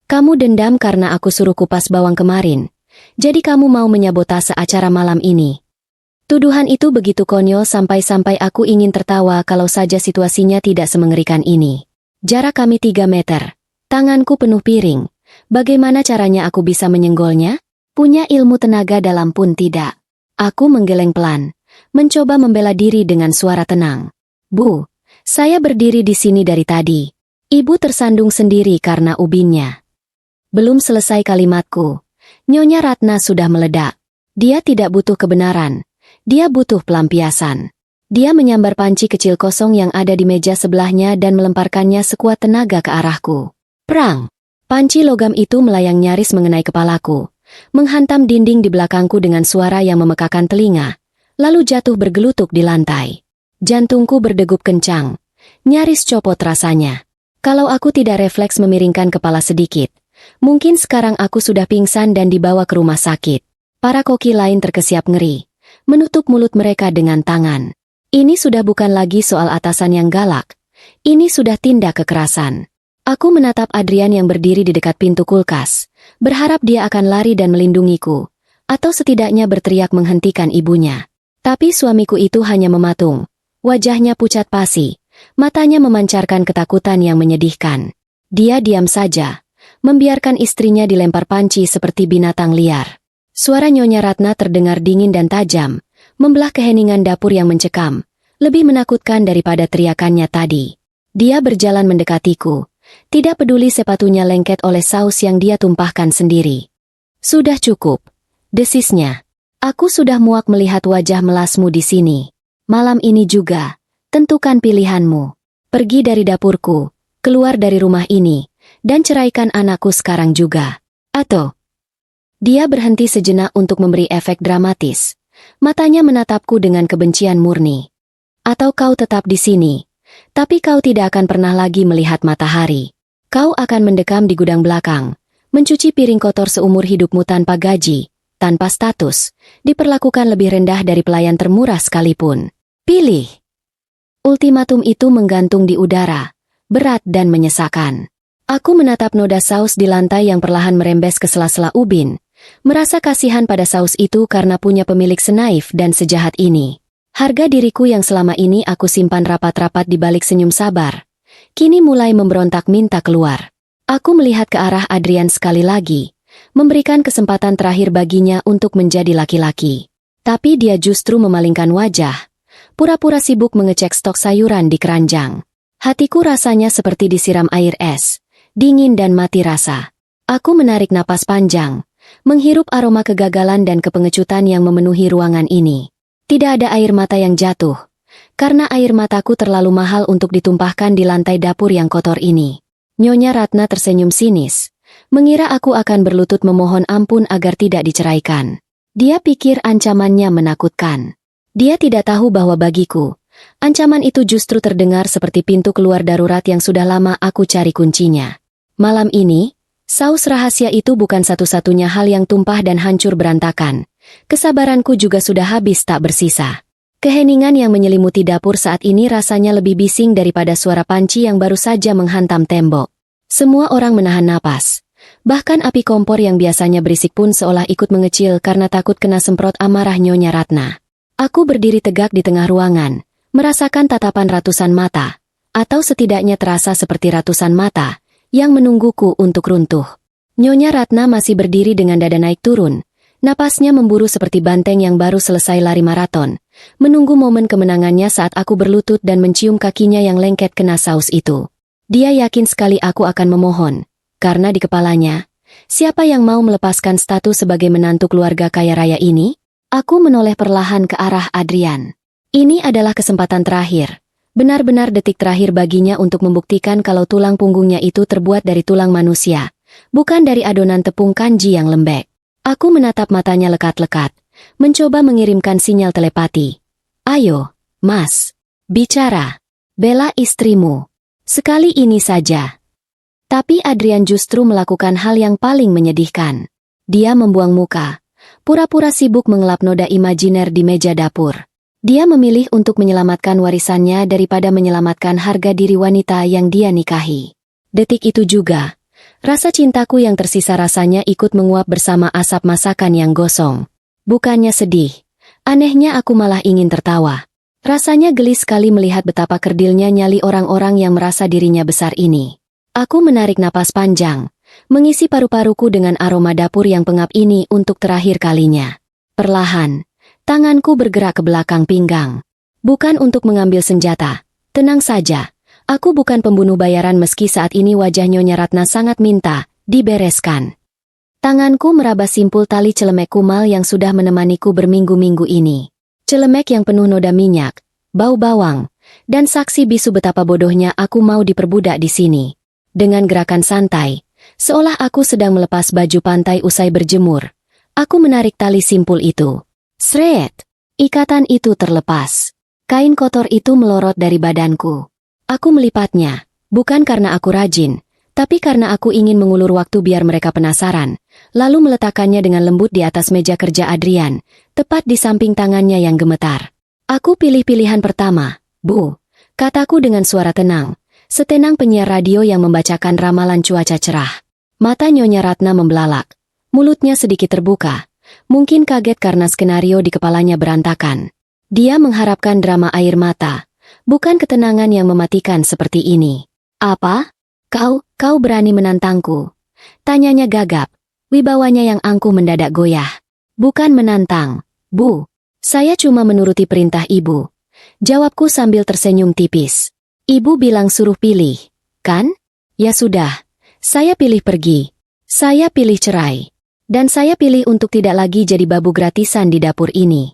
Kamu dendam karena aku suruh kupas bawang kemarin. Jadi kamu mau menyabotase acara malam ini." Tuduhan itu begitu konyol sampai-sampai aku ingin tertawa kalau saja situasinya tidak semengerikan ini. Jarak kami 3 meter. Tanganku penuh piring. Bagaimana caranya aku bisa menyenggolnya? Punya ilmu tenaga dalam pun tidak. Aku menggeleng pelan, mencoba membela diri dengan suara tenang. "Bu, saya berdiri di sini dari tadi." Ibu tersandung sendiri karena ubinnya. Belum selesai kalimatku, Nyonya Ratna sudah meledak. Dia tidak butuh kebenaran. Dia butuh pelampiasan. Dia menyambar panci kecil kosong yang ada di meja sebelahnya dan melemparkannya sekuat tenaga ke arahku. Prang! Panci logam itu melayang nyaris mengenai kepalaku, menghantam dinding di belakangku dengan suara yang memekakan telinga, lalu jatuh bergelutuk di lantai. Jantungku berdegup kencang, nyaris copot rasanya. Kalau aku tidak refleks memiringkan kepala sedikit, mungkin sekarang aku sudah pingsan dan dibawa ke rumah sakit. Para koki lain terkesiap ngeri, menutup mulut mereka dengan tangan. Ini sudah bukan lagi soal atasan yang galak. Ini sudah tindak kekerasan. Aku menatap Adrian yang berdiri di dekat pintu kulkas, berharap dia akan lari dan melindungiku, atau setidaknya berteriak menghentikan ibunya. Tapi suamiku itu hanya mematung. Wajahnya pucat pasi, matanya memancarkan ketakutan yang menyedihkan. Dia diam saja, membiarkan istrinya dilempar panci seperti binatang liar. Suara Nyonya Ratna terdengar dingin dan tajam, membelah keheningan dapur yang mencekam, lebih menakutkan daripada teriakannya tadi. Dia berjalan mendekatiku, tidak peduli sepatunya lengket oleh saus yang dia tumpahkan sendiri. "Sudah cukup," desisnya. "Aku sudah muak melihat wajah melasmu di sini. Malam ini juga, tentukan pilihanmu. Pergi dari dapurku, keluar dari rumah ini, dan ceraikan anakku sekarang juga. Atau..." Dia berhenti sejenak untuk memberi efek dramatis. Matanya menatapku dengan kebencian murni. "Atau kau tetap di sini, tapi kau tidak akan pernah lagi melihat matahari. Kau akan mendekam di gudang belakang, mencuci piring kotor seumur hidupmu tanpa gaji, tanpa status, diperlakukan lebih rendah dari pelayan termurah sekalipun. Pilih." Ultimatum itu menggantung di udara, berat dan menyesakan. Aku menatap noda saus di lantai yang perlahan merembes ke sela-sela ubin, merasa kasihan pada saus itu karena punya pemilik senaif dan sejahat ini. Harga diriku yang selama ini aku simpan rapat-rapat di balik senyum sabar, kini mulai memberontak minta keluar. Aku melihat ke arah Adrian sekali lagi, memberikan kesempatan terakhir baginya untuk menjadi laki-laki. Tapi dia justru memalingkan wajah, pura-pura sibuk mengecek stok sayuran di keranjang. Hatiku rasanya seperti disiram air es, dingin dan mati rasa. Aku menarik napas panjang, menghirup aroma kegagalan dan kepengecutan yang memenuhi ruangan ini. Tidak ada air mata yang jatuh, karena air mataku terlalu mahal untuk ditumpahkan di lantai dapur yang kotor ini. Nyonya Ratna tersenyum sinis, mengira aku akan berlutut memohon ampun agar tidak diceraikan. Dia pikir ancamannya menakutkan. Dia tidak tahu bahwa bagiku, ancaman itu justru terdengar seperti pintu keluar darurat yang sudah lama aku cari kuncinya. Malam ini, saus rahasia itu bukan satu-satunya hal yang tumpah dan hancur berantakan. Kesabaranku juga sudah habis tak bersisa. Keheningan yang menyelimuti dapur saat ini rasanya lebih bising daripada suara panci yang baru saja menghantam tembok. Semua orang menahan napas. Bahkan api kompor yang biasanya berisik pun seolah ikut mengecil karena takut kena semprot amarah Nyonya Ratna. Aku berdiri tegak di tengah ruangan, merasakan tatapan ratusan mata, atau setidaknya terasa seperti ratusan mata, yang menungguku untuk runtuh. Nyonya Ratna masih berdiri dengan dada naik turun. Napasnya memburu seperti banteng yang baru selesai lari maraton, menunggu momen kemenangannya saat aku berlutut dan mencium kakinya yang lengket kena saus itu. Dia yakin sekali aku akan memohon, karena di kepalanya, siapa yang mau melepaskan status sebagai menantu keluarga kaya raya ini? Aku menoleh perlahan ke arah Adrian. Ini adalah kesempatan terakhir, benar-benar detik terakhir baginya untuk membuktikan kalau tulang punggungnya itu terbuat dari tulang manusia, bukan dari adonan tepung kanji yang lembek. Aku menatap matanya lekat-lekat, mencoba mengirimkan sinyal telepati. "Ayo, Mas, bicara. Bela istrimu. Sekali ini saja." Tapi Adrian justru melakukan hal yang paling menyedihkan. Dia membuang muka, pura-pura sibuk mengelap noda imajiner di meja dapur. Dia memilih untuk menyelamatkan warisannya daripada menyelamatkan harga diri wanita yang dia nikahi. Detik itu juga, rasa cintaku yang tersisa rasanya ikut menguap bersama asap masakan yang gosong. Bukannya sedih, anehnya aku malah ingin tertawa. Rasanya geli sekali melihat betapa kerdilnya nyali orang-orang yang merasa dirinya besar ini. Aku menarik napas panjang, mengisi paru-paruku dengan aroma dapur yang pengap ini untuk terakhir kalinya. Perlahan, tanganku bergerak ke belakang pinggang. Bukan untuk mengambil senjata. Tenang saja, aku bukan pembunuh bayaran meski saat ini wajah Nyonya Ratna sangat minta dibereskan. Tanganku meraba simpul tali celemek kumal yang sudah menemaniku berminggu-minggu ini. Celemek yang penuh noda minyak, bau bawang, dan saksi bisu betapa bodohnya aku mau diperbudak di sini. Dengan gerakan santai, seolah aku sedang melepas baju pantai usai berjemur, aku menarik tali simpul itu. Sret! Ikatan itu terlepas. Kain kotor itu melorot dari badanku. Aku melipatnya, bukan karena aku rajin, tapi karena aku ingin mengulur waktu biar mereka penasaran, lalu meletakkannya dengan lembut di atas meja kerja Adrian, tepat di samping tangannya yang gemetar. Aku pilih pilihan pertama, Bu, kataku dengan suara tenang, setenang penyiar radio yang membacakan ramalan cuaca cerah. Mata Nyonya Ratna membelalak, mulutnya sedikit terbuka, mungkin kaget karena skenario di kepalanya berantakan. Dia mengharapkan drama air mata, bukan ketenangan yang mematikan seperti ini. Apa? Kau berani menantangku? Tanyanya gagap, wibawanya yang angkuh mendadak goyah. Bukan menantang, Bu. Saya cuma menuruti perintah Ibu. Jawabku sambil tersenyum tipis. Ibu bilang suruh pilih, kan? Ya sudah, saya pilih pergi. Saya pilih cerai. Dan saya pilih untuk tidak lagi jadi babu gratisan di dapur ini.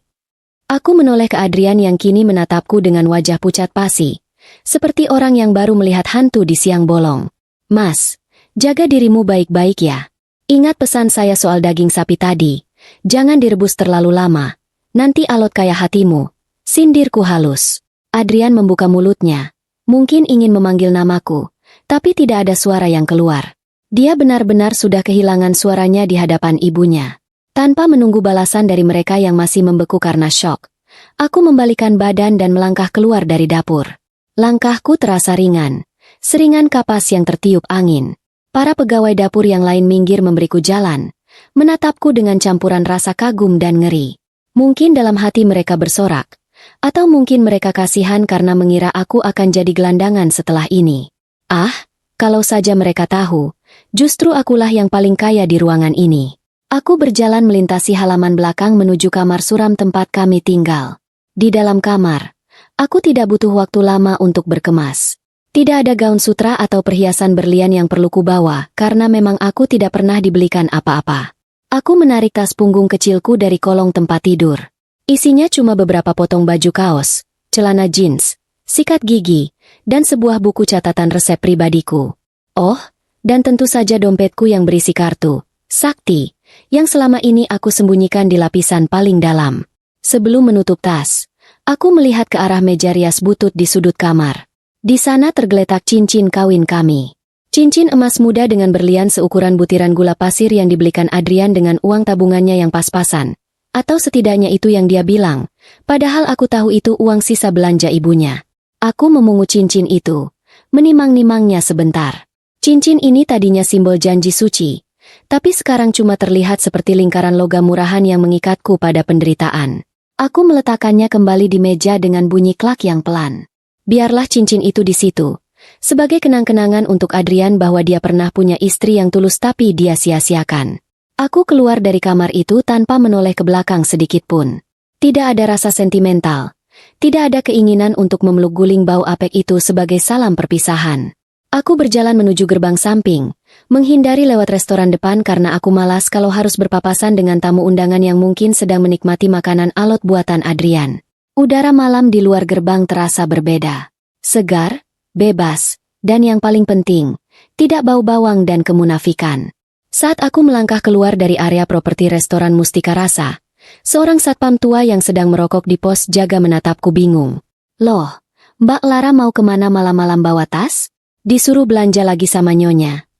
Aku menoleh ke Adrian yang kini menatapku dengan wajah pucat pasi, seperti orang yang baru melihat hantu di siang bolong. Mas, jaga dirimu baik-baik ya. Ingat pesan saya soal daging sapi tadi. Jangan direbus terlalu lama. Nanti alot kayak hatimu. Sindirku halus. Adrian membuka mulutnya. Mungkin ingin memanggil namaku, tapi tidak ada suara yang keluar. Dia benar-benar sudah kehilangan suaranya di hadapan ibunya. Tanpa menunggu balasan dari mereka yang masih membeku karena syok, aku membalikan badan dan melangkah keluar dari dapur. Langkahku terasa ringan. Seringan kapas yang tertiup angin. Para pegawai dapur yang lain minggir memberiku jalan, menatapku dengan campuran rasa kagum dan ngeri. Mungkin dalam hati mereka bersorak, atau mungkin mereka kasihan karena mengira aku akan jadi gelandangan setelah ini. Ah, kalau saja mereka tahu, justru akulah yang paling kaya di ruangan ini. Aku berjalan melintasi halaman belakang menuju kamar suram tempat kami tinggal. Di dalam kamar, aku tidak butuh waktu lama untuk berkemas. Tidak ada gaun sutra atau perhiasan berlian yang perlu kubawa, karena memang aku tidak pernah dibelikan apa-apa. Aku menarik tas punggung kecilku dari kolong tempat tidur. Isinya cuma beberapa potong baju kaos, celana jeans, sikat gigi, dan sebuah buku catatan resep pribadiku. Oh, dan tentu saja dompetku yang berisi kartu, sakti, yang selama ini aku sembunyikan di lapisan paling dalam. Sebelum menutup tas, aku melihat ke arah meja rias butut di sudut kamar. Di sana tergeletak cincin kawin kami. Cincin emas muda dengan berlian seukuran butiran gula pasir yang dibelikan Adrian dengan uang tabungannya yang pas-pasan. Atau setidaknya itu yang dia bilang, padahal aku tahu itu uang sisa belanja ibunya. Aku memungut cincin itu, menimang-nimangnya sebentar. Cincin ini tadinya simbol janji suci, tapi sekarang cuma terlihat seperti lingkaran logam murahan yang mengikatku pada penderitaan. Aku meletakkannya kembali di meja dengan bunyi klak yang pelan. Biarlah cincin itu di situ, sebagai kenang-kenangan untuk Adrian bahwa dia pernah punya istri yang tulus tapi dia sia-siakan. Aku keluar dari kamar itu tanpa menoleh ke belakang sedikit pun. Tidak ada rasa sentimental, tidak ada keinginan untuk memeluk guling bau apek itu sebagai salam perpisahan. Aku berjalan menuju gerbang samping, menghindari lewat restoran depan karena aku malas kalau harus berpapasan dengan tamu undangan yang mungkin sedang menikmati makanan alot buatan Adrian. Udara malam di luar gerbang terasa berbeda. Segar, bebas, dan yang paling penting, tidak bau bawang dan kemunafikan. Saat aku melangkah keluar dari area properti restoran Mustika Rasa, seorang satpam tua yang sedang merokok di pos jaga menatapku bingung. Loh, Mbak Lara mau kemana malam-malam bawa tas? Disuruh belanja lagi sama Nyonya.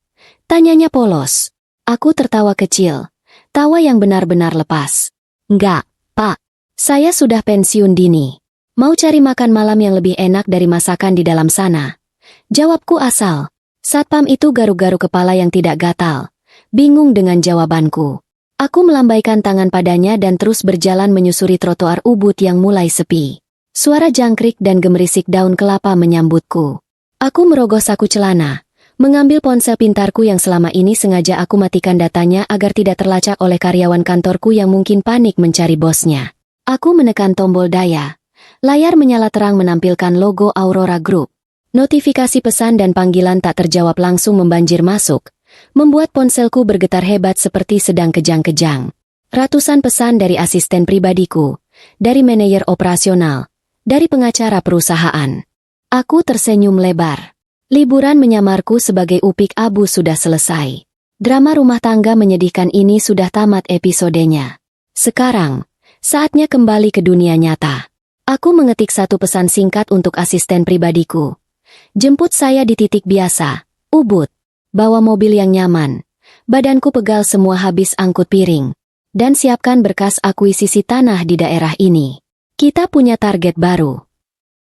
Tanyanya polos. Aku tertawa kecil. Tawa yang benar-benar lepas. Enggak, Pak. Saya sudah pensiun dini. Mau cari makan malam yang lebih enak dari masakan di dalam sana. Jawabku asal. Satpam itu garuk-garuk kepala yang tidak gatal. Bingung dengan jawabanku. Aku melambaikan tangan padanya dan terus berjalan menyusuri trotoar Ubud yang mulai sepi. Suara jangkrik dan gemerisik daun kelapa menyambutku. Aku merogoh saku celana, mengambil ponsel pintarku yang selama ini sengaja aku matikan datanya agar tidak terlacak oleh karyawan kantorku yang mungkin panik mencari bosnya. Aku menekan tombol daya. Layar menyala terang menampilkan logo Aurora Group. Notifikasi pesan dan panggilan tak terjawab langsung membanjir masuk, membuat ponselku bergetar hebat seperti sedang kejang-kejang. Ratusan pesan dari asisten pribadiku, dari manajer operasional, dari pengacara perusahaan. Aku tersenyum lebar. Liburan menyamarku sebagai upik abu sudah selesai. Drama rumah tangga menyedihkan ini sudah tamat episodenya. Sekarang, saatnya kembali ke dunia nyata. Aku mengetik satu pesan singkat untuk asisten pribadiku. Jemput saya di titik biasa, Ubud. Bawa mobil yang nyaman. Badanku pegal semua habis angkut piring. Dan siapkan berkas akuisisi tanah di daerah ini. Kita punya target baru.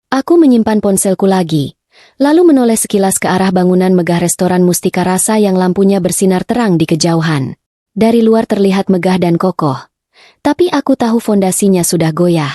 Aku menyimpan ponselku lagi, lalu menoleh sekilas ke arah bangunan megah restoran Mustika Rasa yang lampunya bersinar terang di kejauhan. Dari luar terlihat megah dan kokoh. Tapi aku tahu fondasinya sudah goyah.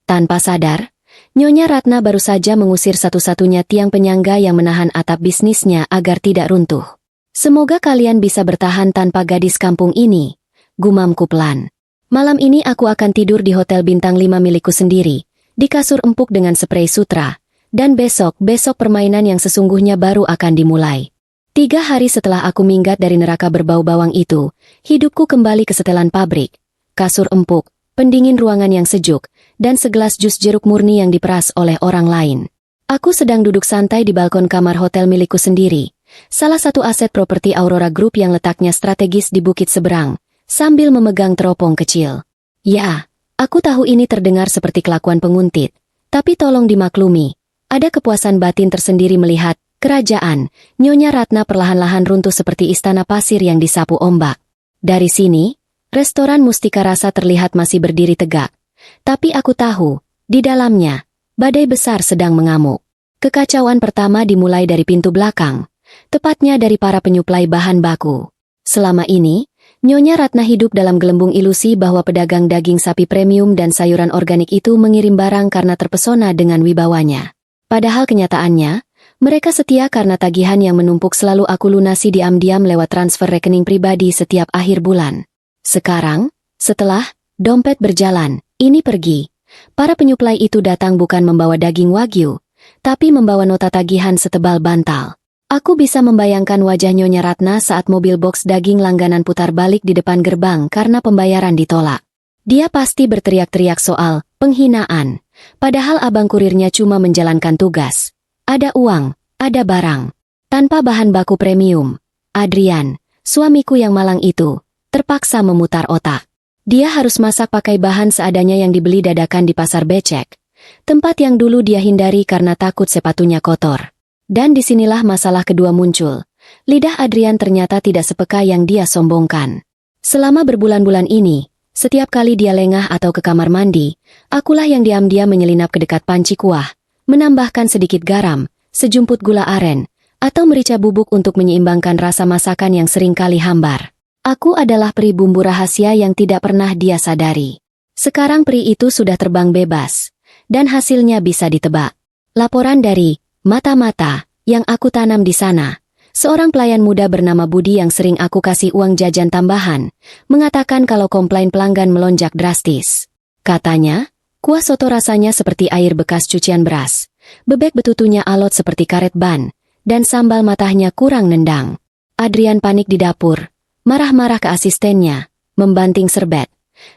Tanpa sadar, Nyonya Ratna baru saja mengusir satu-satunya tiang penyangga yang menahan atap bisnisnya agar tidak runtuh. Semoga kalian bisa bertahan tanpa gadis kampung ini, gumamku pelan. Malam ini aku akan tidur di hotel bintang 5 milikku sendiri, di kasur empuk dengan sprei sutra, dan besok permainan yang sesungguhnya baru akan dimulai. 3 hari setelah aku minggat dari neraka berbau bawang itu, hidupku kembali ke setelan pabrik, kasur empuk, pendingin ruangan yang sejuk, dan segelas jus jeruk murni yang diperas oleh orang lain. Aku sedang duduk santai di balkon kamar hotel milikku sendiri, salah satu aset properti Aurora Group yang letaknya strategis di bukit seberang, sambil memegang teropong kecil. Ya, aku tahu ini terdengar seperti kelakuan penguntit, tapi tolong dimaklumi, ada kepuasan batin tersendiri melihat kerajaan Nyonya Ratna perlahan-lahan runtuh seperti istana pasir yang disapu ombak. Dari sini, restoran Mustika Rasa terlihat masih berdiri tegak. Tapi aku tahu, di dalamnya, badai besar sedang mengamuk. Kekacauan pertama dimulai dari pintu belakang, tepatnya dari para penyuplai bahan baku. Selama ini, Nyonya Ratna hidup dalam gelembung ilusi bahwa pedagang daging sapi premium dan sayuran organik itu mengirim barang karena terpesona dengan wibawanya. Padahal kenyataannya, mereka setia karena tagihan yang menumpuk selalu aku lunasi diam-diam lewat transfer rekening pribadi setiap akhir bulan. Sekarang, setelah dompet berjalan, ini pergi. Para penyuplai itu datang bukan membawa daging wagyu, tapi membawa nota tagihan setebal bantal. Aku bisa membayangkan wajah Nyonya Ratna saat mobil box daging langganan putar balik di depan gerbang karena pembayaran ditolak. Dia pasti berteriak-teriak soal penghinaan, padahal abang kurirnya cuma menjalankan tugas. Ada uang, ada barang. Tanpa bahan baku premium, Adrian, suamiku yang malang itu, terpaksa memutar otak. Dia harus masak pakai bahan seadanya yang dibeli dadakan di pasar becek, tempat yang dulu dia hindari karena takut sepatunya kotor. Dan disinilah masalah kedua muncul. Lidah Adrian ternyata tidak sepeka yang dia sombongkan. Selama berbulan-bulan ini, setiap kali dia lengah atau ke kamar mandi, akulah yang diam-diam menyelinap ke dekat panci kuah, menambahkan sedikit garam, sejumput gula aren, atau merica bubuk untuk menyeimbangkan rasa masakan yang seringkali hambar. Aku adalah peri bumbu rahasia yang tidak pernah dia sadari. Sekarang peri itu sudah terbang bebas, dan hasilnya bisa ditebak. Laporan dari mata-mata yang aku tanam di sana. Seorang pelayan muda bernama Budi yang sering aku kasih uang jajan tambahan, mengatakan kalau komplain pelanggan melonjak drastis. Katanya, kuah soto rasanya seperti air bekas cucian beras, bebek betutunya alot seperti karet ban, dan sambal matahnya kurang nendang. Adrian panik di dapur, marah-marah ke asistennya, membanting serbet.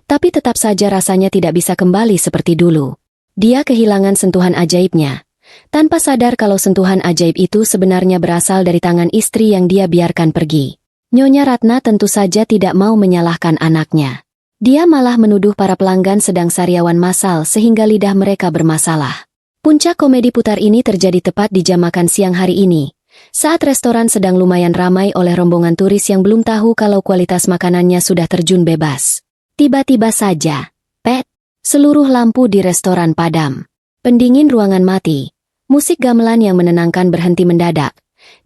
Tapi tetap saja rasanya tidak bisa kembali seperti dulu. Dia kehilangan sentuhan ajaibnya, tanpa sadar kalau sentuhan ajaib itu sebenarnya berasal dari tangan istri yang dia biarkan pergi. Nyonya Ratna tentu saja tidak mau menyalahkan anaknya. Dia malah menuduh para pelanggan sedang sariawan massal sehingga lidah mereka bermasalah. Puncak komedi putar ini terjadi tepat di jam makan siang hari ini, Saat restoran sedang lumayan ramai oleh rombongan turis yang belum tahu kalau kualitas makanannya sudah terjun bebas. Tiba-tiba saja, pet, seluruh lampu di restoran padam. Pendingin ruangan mati. Musik gamelan yang menenangkan berhenti mendadak,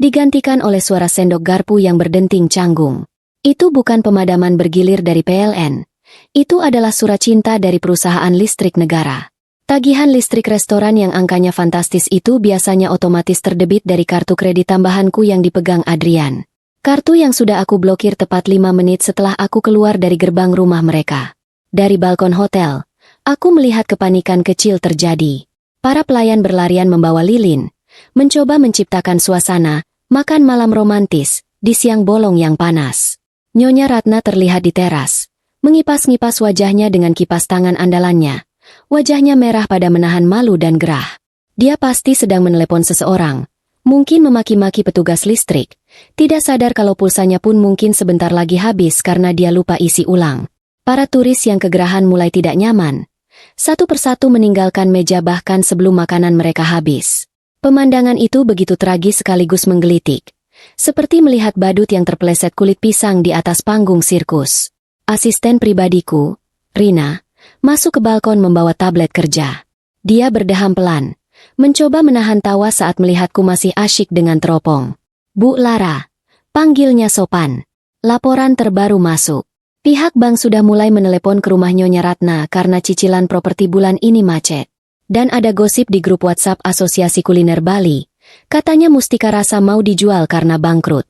digantikan oleh suara sendok garpu yang berdenting canggung. Itu bukan pemadaman bergilir dari PLN. Itu adalah surat cinta dari perusahaan listrik negara. Tagihan listrik restoran yang angkanya fantastis itu biasanya otomatis terdebit dari kartu kredit tambahanku yang dipegang Adrian. Kartu yang sudah aku blokir tepat 5 menit setelah aku keluar dari gerbang rumah mereka. Dari balkon hotel, aku melihat kepanikan kecil terjadi. Para pelayan berlarian membawa lilin, mencoba menciptakan suasana makan malam romantis di siang bolong yang panas. Nyonya Ratna terlihat di teras, mengipas-ngipas wajahnya dengan kipas tangan andalannya. Wajahnya merah pada menahan malu dan gerah. Dia pasti sedang menelepon seseorang, mungkin memaki-maki petugas listrik, tidak sadar kalau pulsanya pun mungkin sebentar lagi habis karena dia lupa isi ulang. Para turis yang kegerahan mulai tidak nyaman. Satu persatu meninggalkan meja bahkan sebelum makanan mereka habis. Pemandangan itu begitu tragis sekaligus menggelitik. Seperti melihat badut yang terpeleset kulit pisang di atas panggung sirkus. Asisten pribadiku, Rina, masuk ke balkon membawa tablet kerja. Dia berdeham pelan, mencoba menahan tawa saat melihatku masih asyik dengan teropong. Bu Lara, panggilnya sopan. Laporan terbaru masuk. Pihak bank sudah mulai menelepon ke rumah Nyonya Ratna karena cicilan properti bulan ini macet. Dan ada gosip di grup WhatsApp Asosiasi Kuliner Bali, katanya Mustika Rasa mau dijual karena bangkrut.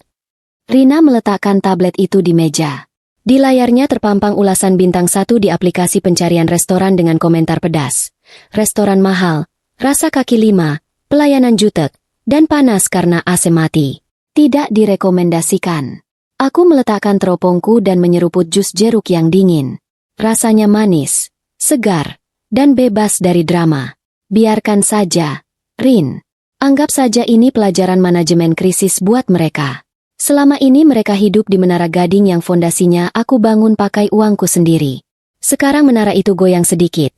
Rina meletakkan tablet itu di meja. Di layarnya terpampang ulasan bintang 1 di aplikasi pencarian restoran dengan komentar pedas. Restoran mahal, rasa kaki 5, pelayanan jutek, dan panas karena AC mati. Tidak direkomendasikan. Aku meletakkan teropongku dan menyeruput jus jeruk yang dingin. Rasanya manis, segar, dan bebas dari drama. Biarkan saja, Rin. Anggap saja ini pelajaran manajemen krisis buat mereka. Selama ini mereka hidup di menara gading yang fondasinya aku bangun pakai uangku sendiri. Sekarang menara itu goyang sedikit.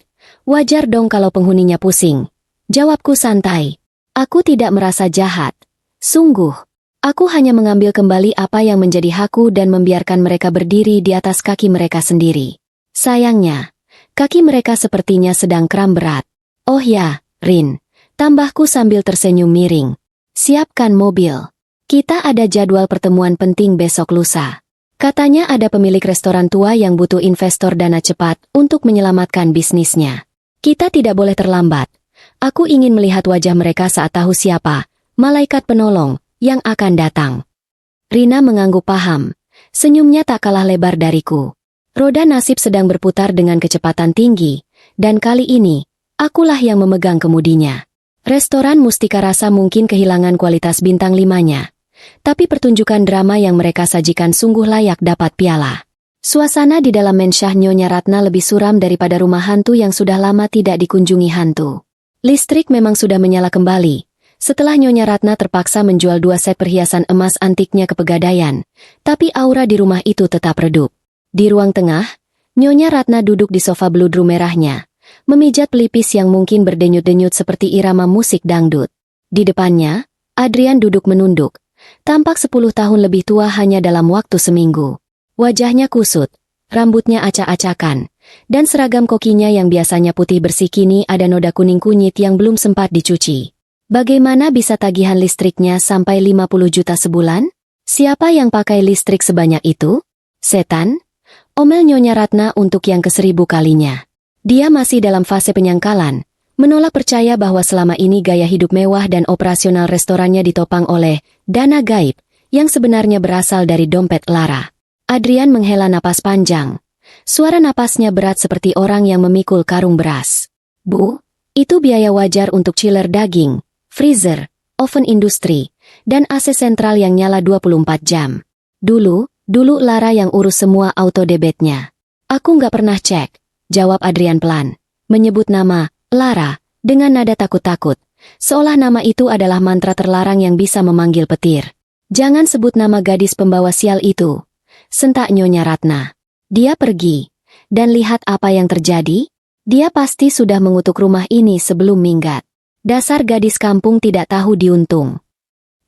Wajar dong kalau penghuninya pusing. Jawabku santai. Aku tidak merasa jahat. Sungguh. Aku hanya mengambil kembali apa yang menjadi hakku dan membiarkan mereka berdiri di atas kaki mereka sendiri. Sayangnya, kaki mereka sepertinya sedang kram berat. Oh ya, Rin. Tambahku sambil tersenyum miring. Siapkan mobil. Kita ada jadwal pertemuan penting besok lusa. Katanya ada pemilik restoran tua yang butuh investor dana cepat untuk menyelamatkan bisnisnya. Kita tidak boleh terlambat. Aku ingin melihat wajah mereka saat tahu siapa malaikat penolong yang akan datang. Rina mengangguk paham. Senyumnya tak kalah lebar dariku. Roda nasib sedang berputar dengan kecepatan tinggi, dan kali ini, akulah yang memegang kemudinya. Restoran Mustika Rasa mungkin kehilangan kualitas bintang 5-nya. Tapi pertunjukan drama yang mereka sajikan sungguh layak dapat piala. Suasana di dalam mensyah Nyonya Ratna lebih suram daripada rumah hantu yang sudah lama tidak dikunjungi hantu. Listrik memang sudah menyala kembali. Setelah Nyonya Ratna terpaksa menjual 2 set perhiasan emas antiknya ke Pegadaian, tapi aura di rumah itu tetap redup. Di ruang tengah, Nyonya Ratna duduk di sofa beludru merahnya, memijat pelipis yang mungkin berdenyut-denyut seperti irama musik dangdut. Di depannya, Adrian duduk menunduk. Tampak 10 tahun lebih tua hanya dalam waktu seminggu. Wajahnya kusut, rambutnya acak-acakan, dan seragam kokinya yang biasanya putih bersih kini ada noda kuning kunyit yang belum sempat dicuci. Bagaimana bisa tagihan listriknya sampai 50 juta sebulan? Siapa yang pakai listrik sebanyak itu? Setan? Omel Nyonya Ratna untuk yang ke-1000 kalinya. Dia masih dalam fase penyangkalan. Menolak percaya bahwa selama ini gaya hidup mewah dan operasional restorannya ditopang oleh dana gaib yang sebenarnya berasal dari dompet Lara. Adrian menghela napas panjang. Suara napasnya berat seperti orang yang memikul karung beras. Bu, itu biaya wajar untuk chiller daging, freezer, oven industri, dan AC sentral yang nyala 24 jam. Dulu Lara yang urus semua auto debitnya. Aku nggak pernah cek, jawab Adrian pelan. Menyebut nama Lara, dengan nada takut-takut, seolah nama itu adalah mantra terlarang yang bisa memanggil petir. Jangan sebut nama gadis pembawa sial itu, sentak Nyonya Ratna. Dia pergi, dan lihat apa yang terjadi. Dia pasti sudah mengutuk rumah ini sebelum minggat. Dasar gadis kampung tidak tahu diuntung.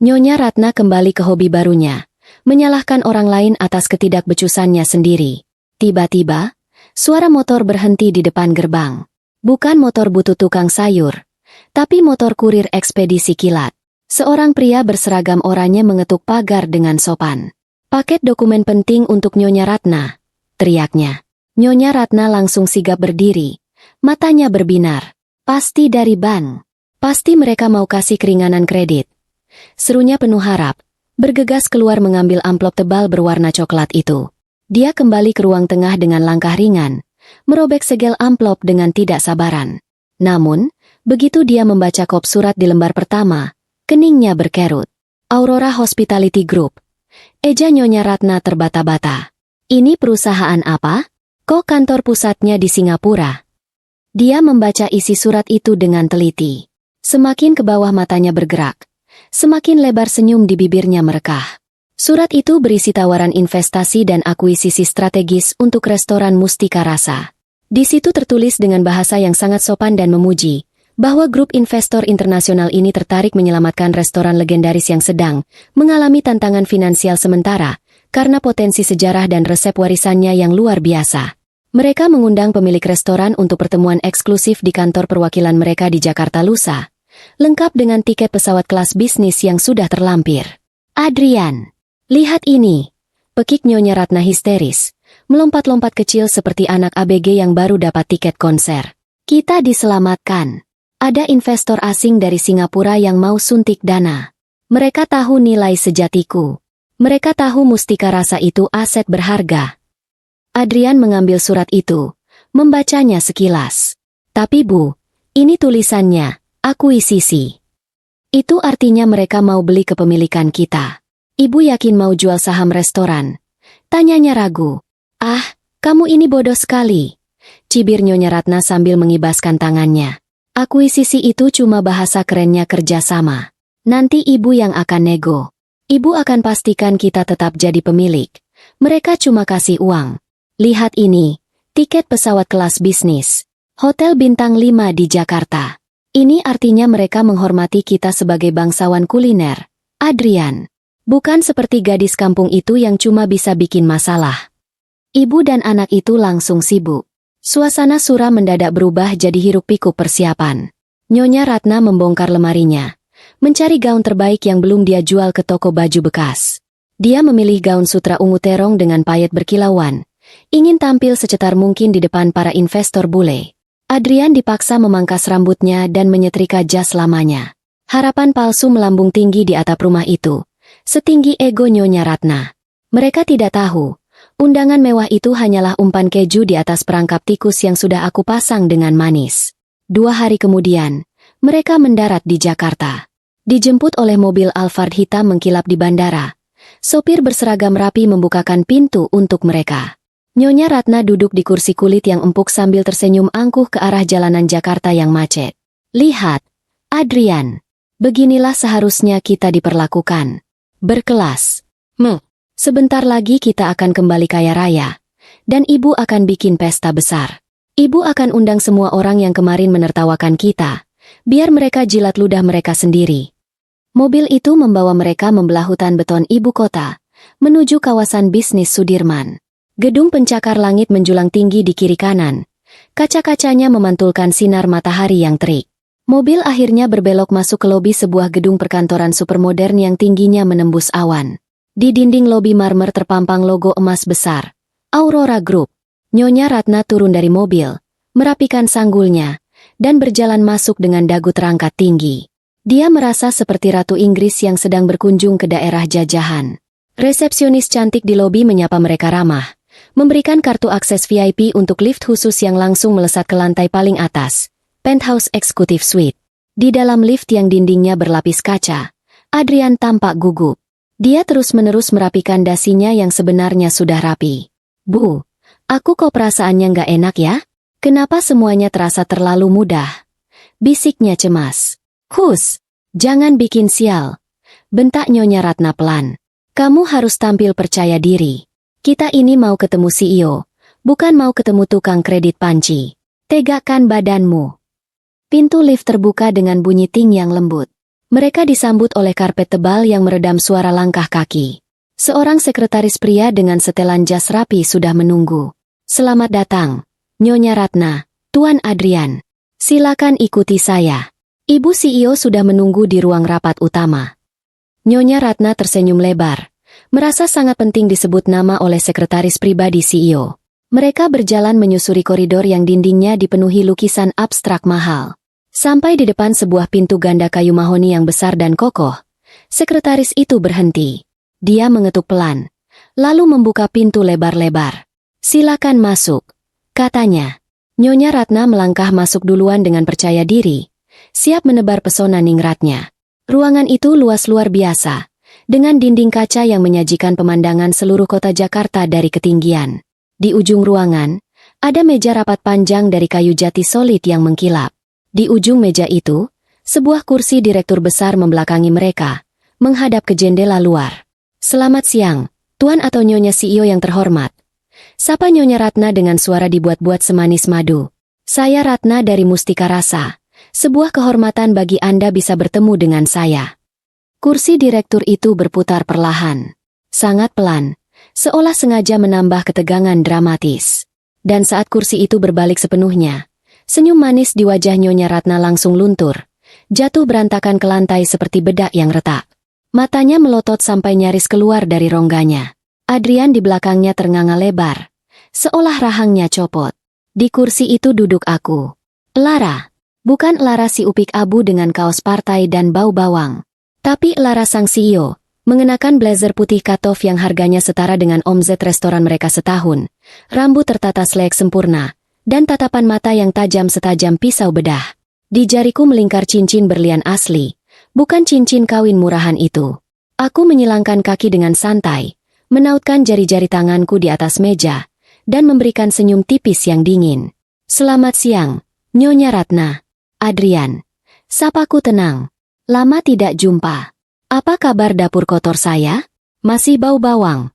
Nyonya Ratna kembali ke hobi barunya, menyalahkan orang lain atas ketidakbecusannya sendiri. Tiba-tiba, suara motor berhenti di depan gerbang. Bukan motor butut tukang sayur, tapi motor kurir ekspedisi kilat. Seorang pria berseragam oranye mengetuk pagar dengan sopan. "Paket dokumen penting untuk Nyonya Ratna," teriaknya. Nyonya Ratna langsung sigap berdiri, matanya berbinar. "Pasti dari bank. Pasti mereka mau kasih keringanan kredit," serunya penuh harap, bergegas keluar mengambil amplop tebal berwarna coklat itu. Dia kembali ke ruang tengah dengan langkah ringan, merobek segel amplop dengan tidak sabaran. Namun, begitu dia membaca kop surat di lembar pertama, keningnya berkerut. "Aurora Hospitality Group," eja Nyonya Ratna terbata-bata. "Ini perusahaan apa? Kok kantor pusatnya di Singapura?" Dia membaca isi surat itu dengan teliti. Semakin ke bawah matanya bergerak, semakin lebar senyum di bibirnya merekah. Surat itu berisi tawaran investasi dan akuisisi strategis untuk restoran Mustika Rasa. Di situ tertulis dengan bahasa yang sangat sopan dan memuji, bahwa grup investor internasional ini tertarik menyelamatkan restoran legendaris yang sedang mengalami tantangan finansial sementara, karena potensi sejarah dan resep warisannya yang luar biasa. Mereka mengundang pemilik restoran untuk pertemuan eksklusif di kantor perwakilan mereka di Jakarta lusa, lengkap dengan tiket pesawat kelas bisnis yang sudah terlampir. "Adrian, lihat ini," pekik Nyonya Ratna histeris, melompat-lompat kecil seperti anak ABG yang baru dapat tiket konser. "Kita diselamatkan. Ada investor asing dari Singapura yang mau suntik dana. Mereka tahu nilai sejatiku. Mereka tahu Mustika Rasa itu aset berharga." Adrian mengambil surat itu, membacanya sekilas. "Tapi Bu, ini tulisannya, akuisisi. Itu artinya mereka mau beli kepemilikan kita. Ibu yakin mau jual saham restoran?" tanyanya ragu. "Ah, kamu ini bodoh sekali," cibir Nyonya Ratna sambil mengibaskan tangannya. "Akuisisi itu cuma bahasa kerennya kerjasama. Nanti ibu yang akan nego. Ibu akan pastikan kita tetap jadi pemilik. Mereka cuma kasih uang. Lihat ini, tiket pesawat kelas bisnis. Hotel bintang 5 di Jakarta. Ini artinya mereka menghormati kita sebagai bangsawan kuliner. Adrian. Bukan seperti gadis kampung itu yang cuma bisa bikin masalah." Ibu dan anak itu langsung sibuk. Suasana suram mendadak berubah jadi hiruk-pikuk persiapan. Nyonya Ratna membongkar lemarinya, mencari gaun terbaik yang belum dia jual ke toko baju bekas. Dia memilih gaun sutra ungu terong dengan payet berkilauan, ingin tampil secetar mungkin di depan para investor bule. Adrian dipaksa memangkas rambutnya dan menyetrika jas lamanya. Harapan palsu melambung tinggi di atap rumah itu, setinggi ego Nyonya Ratna. Mereka tidak tahu, undangan mewah itu hanyalah umpan keju di atas perangkap tikus yang sudah aku pasang dengan manis. 2 hari kemudian, mereka mendarat di Jakarta. Dijemput oleh mobil Alphard hitam mengkilap di bandara. Sopir berseragam rapi membukakan pintu untuk mereka. Nyonya Ratna duduk di kursi kulit yang empuk sambil tersenyum angkuh ke arah jalanan Jakarta yang macet. "Lihat, Adrian. Beginilah seharusnya kita diperlakukan. Berkelas. Sebentar lagi kita akan kembali kaya raya. Dan ibu akan bikin pesta besar. Ibu akan undang semua orang yang kemarin menertawakan kita, biar mereka jilat ludah mereka sendiri." Mobil itu membawa mereka membelah hutan beton ibu kota, menuju kawasan bisnis Sudirman. Gedung pencakar langit menjulang tinggi di kiri kanan. Kaca-kacanya memantulkan sinar matahari yang terik. Mobil akhirnya berbelok masuk ke lobi sebuah gedung perkantoran supermodern yang tingginya menembus awan. Di dinding lobi marmer terpampang logo emas besar, Aurora Group. Nyonya Ratna turun dari mobil, merapikan sanggulnya, dan berjalan masuk dengan dagu terangkat tinggi. Dia merasa seperti Ratu Inggris yang sedang berkunjung ke daerah jajahan. Resepsionis cantik di lobi menyapa mereka ramah, memberikan kartu akses VIP untuk lift khusus yang langsung melesat ke lantai paling atas, penthouse executive suite. Di dalam lift yang dindingnya berlapis kaca, Adrian tampak gugup. Dia terus-menerus merapikan dasinya yang sebenarnya sudah rapi. "Bu, aku kok perasaannya nggak enak ya? Kenapa semuanya terasa terlalu mudah?" bisiknya cemas. "Hus, jangan bikin sial," bentak Nyonya Ratna pelan. "Kamu harus tampil percaya diri. Kita ini mau ketemu CEO, bukan mau ketemu tukang kredit panci. Tegakkan badanmu." Pintu lift terbuka dengan bunyi ting yang lembut. Mereka disambut oleh karpet tebal yang meredam suara langkah kaki. Seorang sekretaris pria dengan setelan jas rapi sudah menunggu. "Selamat datang, Nyonya Ratna, Tuan Adrian. Silakan ikuti saya." Ibu CEO sudah menunggu di ruang rapat utama. Nyonya Ratna tersenyum lebar, merasa sangat penting disebut nama oleh sekretaris pribadi CEO. Mereka berjalan menyusuri koridor yang dindingnya dipenuhi lukisan abstrak mahal. Sampai di depan sebuah pintu ganda kayu mahoni yang besar dan kokoh, sekretaris itu berhenti. Dia mengetuk pelan, lalu membuka pintu lebar-lebar. "Silakan masuk," katanya. Nyonya Ratna melangkah masuk duluan dengan percaya diri, siap menebar pesona ningratnya. Ruangan itu luas luar biasa, dengan dinding kaca yang menyajikan pemandangan seluruh kota Jakarta dari ketinggian. Di ujung ruangan, ada meja rapat panjang dari kayu jati solid yang mengkilap. Di ujung meja itu, sebuah kursi direktur besar membelakangi mereka, menghadap ke jendela luar. "Selamat siang, Tuan atau Nyonya CEO yang terhormat," sapa Nyonya Ratna dengan suara dibuat-buat semanis madu. "Saya Ratna dari Mustika Rasa. Sebuah kehormatan bagi Anda bisa bertemu dengan saya." Kursi direktur itu berputar perlahan, sangat pelan, seolah sengaja menambah ketegangan dramatis. Dan saat kursi itu berbalik sepenuhnya, senyum manis di wajah Nyonya Ratna langsung luntur, jatuh berantakan ke lantai seperti bedak yang retak. Matanya melotot sampai nyaris keluar dari rongganya. Adrian di belakangnya ternganga lebar, seolah rahangnya copot. Di kursi itu duduk aku. Lara. Bukan Lara si upik abu dengan kaos partai dan bau bawang. Tapi Lara sang CEO, mengenakan blazer putih katof yang harganya setara dengan omzet restoran mereka setahun. Rambut tertata selek sempurna, dan tatapan mata yang tajam setajam pisau bedah. Di jariku melingkar cincin berlian asli, bukan cincin kawin murahan itu. Aku menyilangkan kaki dengan santai, menautkan jari-jari tanganku di atas meja, dan memberikan senyum tipis yang dingin. "Selamat siang, Nyonya Ratna." "Adrian." Sapaku tenang. "Lama tidak jumpa. Apa kabar dapur kotor saya? Masih bau bawang?"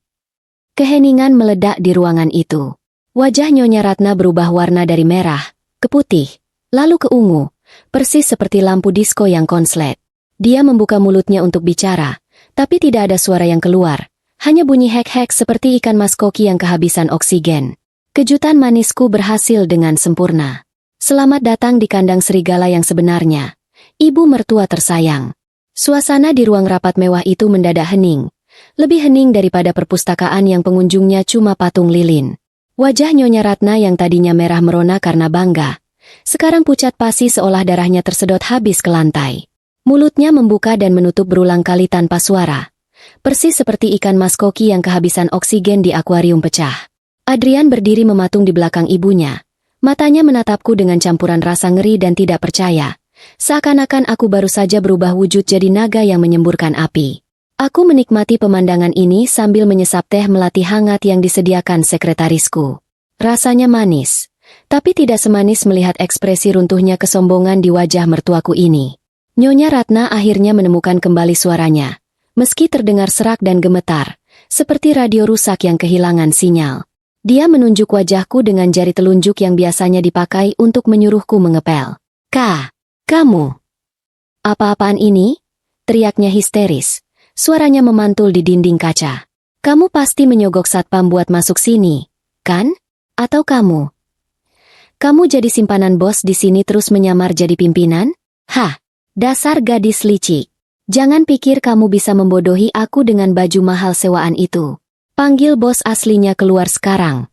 Keheningan meledak di ruangan itu. Wajah Nyonya Ratna berubah warna dari merah, ke putih, lalu ke ungu, persis seperti lampu disko yang konslet. Dia membuka mulutnya untuk bicara, tapi tidak ada suara yang keluar, hanya bunyi hek-hek seperti ikan mas koki yang kehabisan oksigen. Kejutan manisku berhasil dengan sempurna. "Selamat datang di kandang serigala yang sebenarnya, Ibu mertua tersayang." Suasana di ruang rapat mewah itu mendadak hening, lebih hening daripada perpustakaan yang pengunjungnya cuma patung lilin. Wajah Nyonya Ratna yang tadinya merah merona karena bangga, sekarang pucat pasi seolah darahnya tersedot habis ke lantai. Mulutnya membuka dan menutup berulang kali tanpa suara, persis seperti ikan mas koki yang kehabisan oksigen di akuarium pecah. Adrian berdiri mematung di belakang ibunya, matanya menatapku dengan campuran rasa ngeri dan tidak percaya, seakan-akan aku baru saja berubah wujud jadi naga yang menyemburkan api. Aku menikmati pemandangan ini sambil menyesap teh melati hangat yang disediakan sekretarisku. Rasanya manis, tapi tidak semanis melihat ekspresi runtuhnya kesombongan di wajah mertuaku ini. Nyonya Ratna akhirnya menemukan kembali suaranya, meski terdengar serak dan gemetar, seperti radio rusak yang kehilangan sinyal. Dia menunjuk wajahku dengan jari telunjuk yang biasanya dipakai untuk menyuruhku mengepel. Kamu. Apa-apaan ini?" teriaknya histeris. Suaranya memantul di dinding kaca. "Kamu pasti menyogok satpam buat masuk sini, kan? Atau kamu jadi simpanan bos di sini terus menyamar jadi pimpinan? Hah, dasar gadis licik. Jangan pikir kamu bisa membodohi aku dengan baju mahal sewaan itu. Panggil bos aslinya keluar sekarang."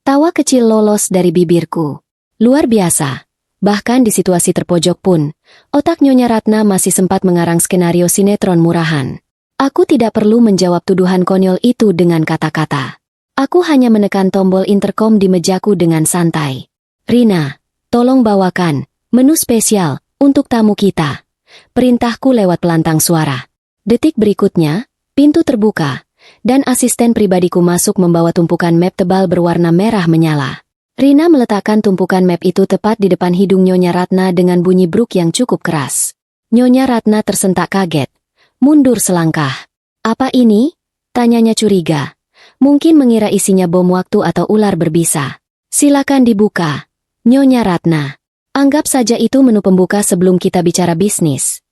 Tawa kecil lolos dari bibirku. Luar biasa. Bahkan di situasi terpojok pun, otak Nyonya Ratna masih sempat mengarang skenario sinetron murahan. Aku tidak perlu menjawab tuduhan konyol itu dengan kata-kata. Aku hanya menekan tombol interkom di mejaku dengan santai. "Rina, tolong bawakan menu spesial untuk tamu kita." Perintahku lewat pelantang suara. Detik berikutnya, pintu terbuka, dan asisten pribadiku masuk membawa tumpukan map tebal berwarna merah menyala. Rina meletakkan tumpukan map itu tepat di depan hidung Nyonya Ratna dengan bunyi bruk yang cukup keras. Nyonya Ratna tersentak kaget, mundur selangkah. "Apa ini?" tanyanya curiga. Mungkin mengira isinya bom waktu atau ular berbisa. "Silakan dibuka, Nyonya Ratna. Anggap saja itu menu pembuka sebelum kita bicara bisnis."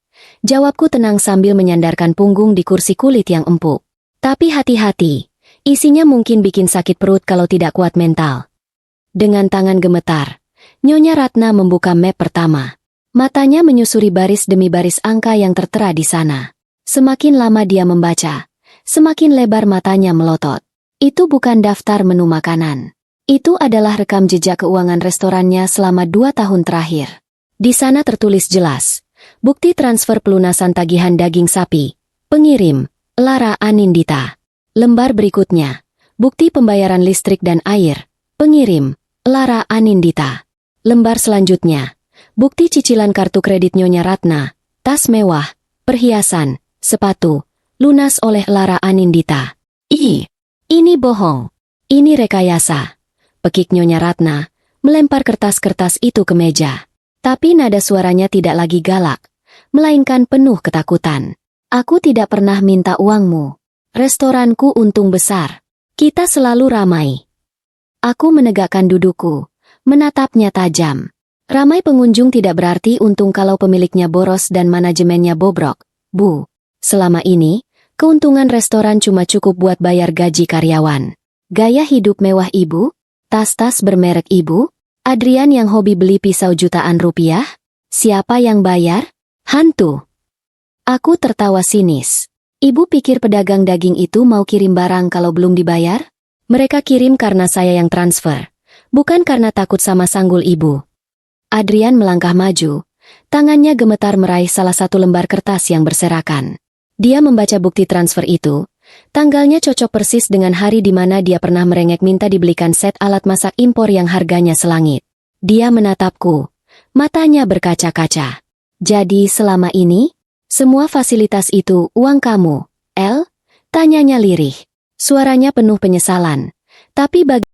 Jawabku tenang sambil menyandarkan punggung di kursi kulit yang empuk. Tapi hati-hati, isinya mungkin bikin sakit perut kalau tidak kuat mental. Dengan tangan gemetar, Nyonya Ratna membuka map pertama. Matanya menyusuri baris demi baris angka yang tertera di sana. Semakin lama dia membaca, semakin lebar matanya melotot. Itu bukan daftar menu makanan. Itu adalah rekam jejak keuangan restorannya selama 2 tahun terakhir. Di sana tertulis jelas, bukti transfer pelunasan tagihan daging sapi. Pengirim, Lara Anindita. Lembar berikutnya, bukti pembayaran listrik dan air. Pengirim, Lara Anindita. Lembar selanjutnya, bukti cicilan kartu kredit Nyonya Ratna, tas mewah, perhiasan, sepatu, lunas oleh Lara Anindita. Ini bohong. Ini rekayasa. Pekik Nyonya Ratna, melempar kertas-kertas itu ke meja. Tapi nada suaranya tidak lagi galak, melainkan penuh ketakutan. Aku tidak pernah minta uangmu. Restoranku untung besar. Kita selalu ramai. Aku menegakkan dudukku, menatapnya tajam. Ramai pengunjung tidak berarti untung kalau pemiliknya boros dan manajemennya bobrok, Bu. Selama ini, keuntungan restoran cuma cukup buat bayar gaji karyawan. Gaya hidup mewah ibu? Tas-tas bermerek ibu? Adrian yang hobi beli pisau jutaan rupiah? Siapa yang bayar? Hantu. Aku tertawa sinis. Ibu pikir pedagang daging itu mau kirim barang kalau belum dibayar? Mereka kirim karena saya yang transfer, bukan karena takut sama sanggul ibu. Adrian melangkah maju, tangannya gemetar meraih salah satu lembar kertas yang berserakan. Dia membaca bukti transfer itu. Tanggalnya cocok persis dengan hari di mana dia pernah merengek minta dibelikan set alat masak impor yang harganya selangit. Dia menatapku, matanya berkaca-kaca. Jadi selama ini, semua fasilitas itu uang kamu, El? Tanyanya lirih. Suaranya penuh penyesalan. Tapi bagiku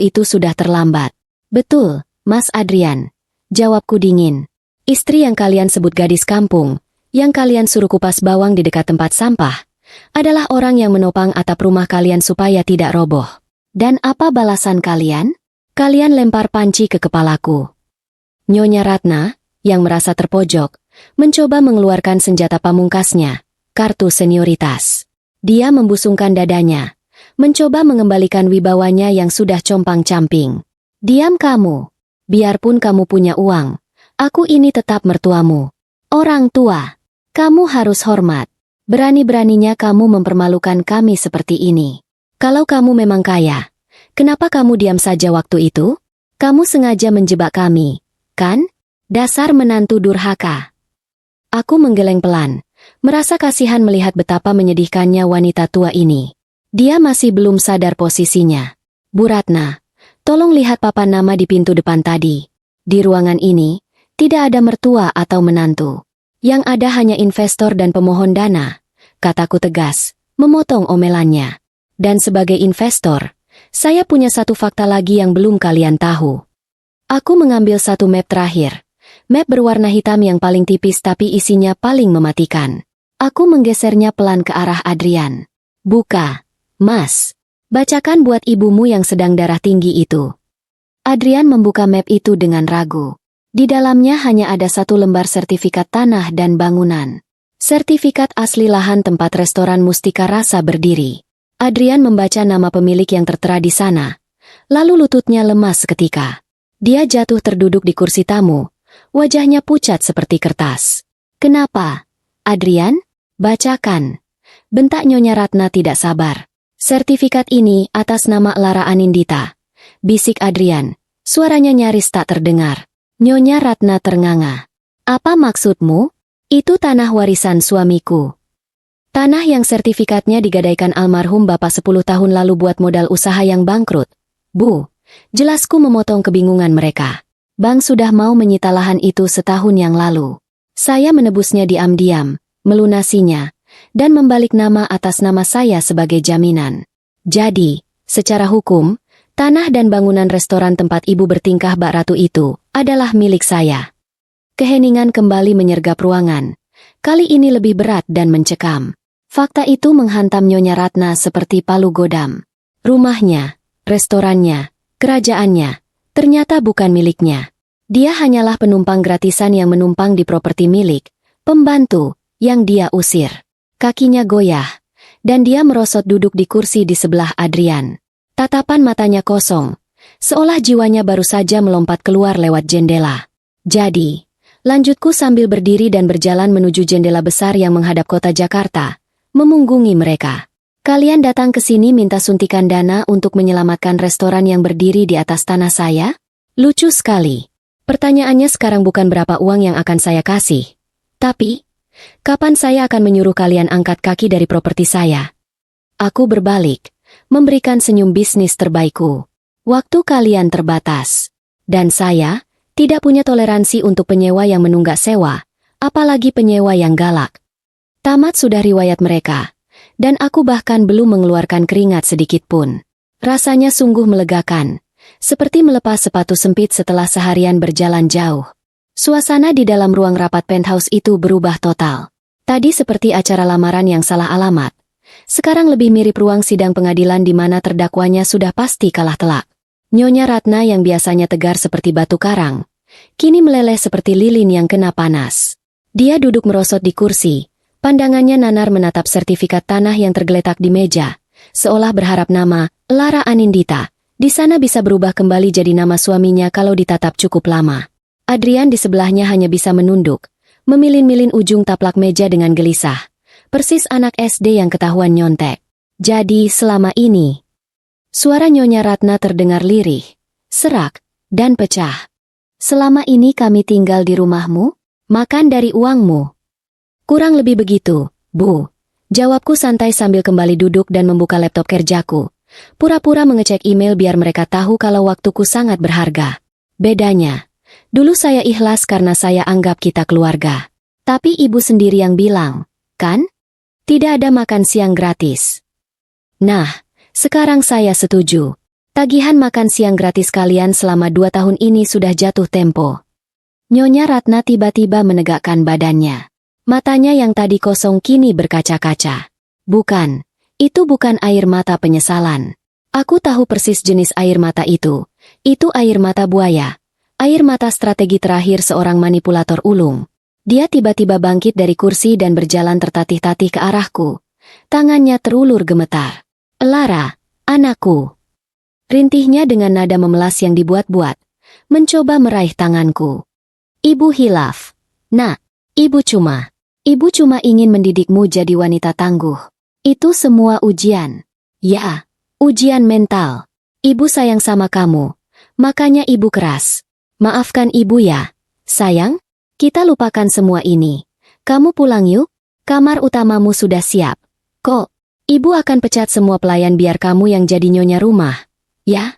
itu sudah terlambat. Betul, Mas Adrian. Jawabku dingin. Istri yang kalian sebut gadis kampung, yang kalian suruh kupas bawang di dekat tempat sampah, adalah orang yang menopang atap rumah kalian supaya tidak roboh. Dan apa balasan kalian? Kalian lempar panci ke kepalaku. Nyonya Ratna, yang merasa terpojok, mencoba mengeluarkan senjata pamungkasnya, kartu senioritas. Dia membusungkan dadanya, mencoba mengembalikan wibawanya yang sudah compang-camping. Diam kamu. Biarpun kamu punya uang, aku ini tetap mertuamu. Orang tua, kamu harus hormat. Berani-beraninya kamu mempermalukan kami seperti ini. Kalau kamu memang kaya, kenapa kamu diam saja waktu itu? Kamu sengaja menjebak kami, kan? Dasar menantu durhaka. Aku menggeleng pelan, merasa kasihan melihat betapa menyedihkannya wanita tua ini. Dia masih belum sadar posisinya. Bu Ratna, tolong lihat papan nama di pintu depan tadi. Di ruangan ini, tidak ada mertua atau menantu. Yang ada hanya investor dan pemohon dana, kataku tegas, memotong omelannya. Dan sebagai investor, saya punya satu fakta lagi yang belum kalian tahu. Aku mengambil satu map terakhir. Map berwarna hitam yang paling tipis tapi isinya paling mematikan. Aku menggesernya pelan ke arah Adrian. Buka. Mas, bacakan buat ibumu yang sedang darah tinggi itu. Adrian membuka map itu dengan ragu. Di dalamnya hanya ada satu lembar sertifikat tanah dan bangunan. Sertifikat asli lahan tempat restoran Mustika Rasa berdiri. Adrian membaca nama pemilik yang tertera di sana. Lalu lututnya lemas seketika. Dia jatuh terduduk di kursi tamu. Wajahnya pucat seperti kertas. Kenapa? Adrian? Bacakan. Bentak Nyonya Ratna tidak sabar. Sertifikat ini atas nama Lara Anindita, bisik Adrian. Suaranya nyaris tak terdengar. Nyonya Ratna ternganga. Apa maksudmu? Itu tanah warisan suamiku. Tanah yang sertifikatnya digadaikan almarhum Bapak 10 tahun lalu buat modal usaha yang bangkrut. Bu, jelasku memotong kebingungan mereka. Bank sudah mau menyita lahan itu setahun yang lalu. Saya menebusnya diam-diam, melunasinya, dan membalik nama atas nama saya sebagai jaminan. Jadi, secara hukum, tanah dan bangunan restoran tempat ibu bertingkah Bak Ratu itu adalah milik saya. Keheningan kembali menyergap ruangan. Kali ini lebih berat dan mencekam. Fakta itu menghantam Nyonya Ratna seperti palu godam. Rumahnya, restorannya, kerajaannya, ternyata bukan miliknya. Dia hanyalah penumpang gratisan yang menumpang di properti milik, pembantu, yang dia usir. Kakinya goyah, dan dia merosot duduk di kursi di sebelah Adrian. Tatapan matanya kosong, seolah jiwanya baru saja melompat keluar lewat jendela. Jadi, lanjutku sambil berdiri dan berjalan menuju jendela besar yang menghadap kota Jakarta, memunggungi mereka. Kalian datang ke sini minta suntikan dana untuk menyelamatkan restoran yang berdiri di atas tanah saya? Lucu sekali. Pertanyaannya sekarang bukan berapa uang yang akan saya kasih, tapi, kapan saya akan menyuruh kalian angkat kaki dari properti saya? Aku berbalik, memberikan senyum bisnis terbaikku. Waktu kalian terbatas. Dan saya tidak punya toleransi untuk penyewa yang menunggak sewa, apalagi penyewa yang galak. Tamat sudah riwayat mereka, dan aku bahkan belum mengeluarkan keringat sedikit pun. Rasanya sungguh melegakan, seperti melepas sepatu sempit setelah seharian berjalan jauh. Suasana di dalam ruang rapat penthouse itu berubah total. Tadi seperti acara lamaran yang salah alamat. Sekarang lebih mirip ruang sidang pengadilan di mana terdakwanya sudah pasti kalah telak. Nyonya Ratna yang biasanya tegar seperti batu karang, kini meleleh seperti lilin yang kena panas. Dia duduk merosot di kursi, pandangannya nanar menatap sertifikat tanah yang tergeletak di meja, seolah berharap nama Lara Anindita di sana bisa berubah kembali jadi nama suaminya kalau ditatap cukup lama. Adrian di sebelahnya hanya bisa menunduk, memilin-milin ujung taplak meja dengan gelisah. Persis anak SD yang ketahuan nyontek. Jadi selama ini, suara Nyonya Ratna terdengar lirih, serak, dan pecah. Selama ini kami tinggal di rumahmu, makan dari uangmu. Kurang lebih begitu, Bu. Jawabku santai sambil kembali duduk dan membuka laptop kerjaku. Pura-pura mengecek email biar mereka tahu kalau waktuku sangat berharga. Bedanya, dulu saya ikhlas karena saya anggap kita keluarga. Tapi ibu sendiri yang bilang, kan? Tidak ada makan siang gratis. Nah, sekarang saya setuju. Tagihan makan siang gratis kalian selama 2 tahun ini sudah jatuh tempo. Nyonya Ratna tiba-tiba menegakkan badannya. Matanya yang tadi kosong kini berkaca-kaca. Bukan, itu bukan air mata penyesalan. Aku tahu persis jenis air mata itu. Itu air mata buaya. Air mata strategi terakhir seorang manipulator ulung. Dia tiba-tiba bangkit dari kursi dan berjalan tertatih-tatih ke arahku. Tangannya terulur gemetar. Lara, anakku. Rintihnya dengan nada memelas yang dibuat-buat, mencoba meraih tanganku. Ibu hilaf. Nak, ibu cuma ingin mendidikmu jadi wanita tangguh. Itu semua ujian. Ya, ujian mental. Ibu sayang sama kamu, makanya ibu keras. Maafkan ibu ya, sayang. Kita lupakan semua ini. Kamu pulang yuk, kamar utamamu sudah siap. Kok, ibu akan pecat semua pelayan biar kamu yang jadi nyonya rumah, ya?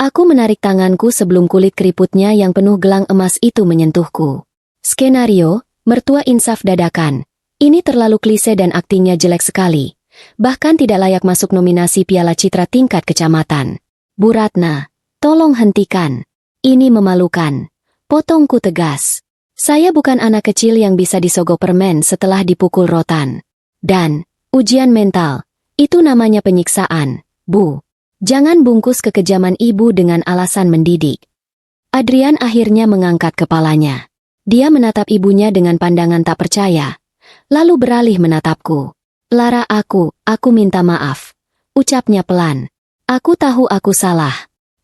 Aku menarik tanganku sebelum kulit keriputnya yang penuh gelang emas itu menyentuhku. Skenario, mertua insaf dadakan. Ini terlalu klise dan aktingnya jelek sekali. Bahkan tidak layak masuk nominasi Piala Citra tingkat kecamatan. Bu Ratna, tolong hentikan. Ini memalukan. Potongku tegas. Saya bukan anak kecil yang bisa disogok permen setelah dipukul rotan. Dan, ujian mental, itu namanya penyiksaan, Bu. Jangan bungkus kekejaman ibu dengan alasan mendidik. Adrian akhirnya mengangkat kepalanya. Dia menatap ibunya dengan pandangan tak percaya, lalu beralih menatapku. Lara aku minta maaf. Ucapnya pelan. Aku tahu aku salah.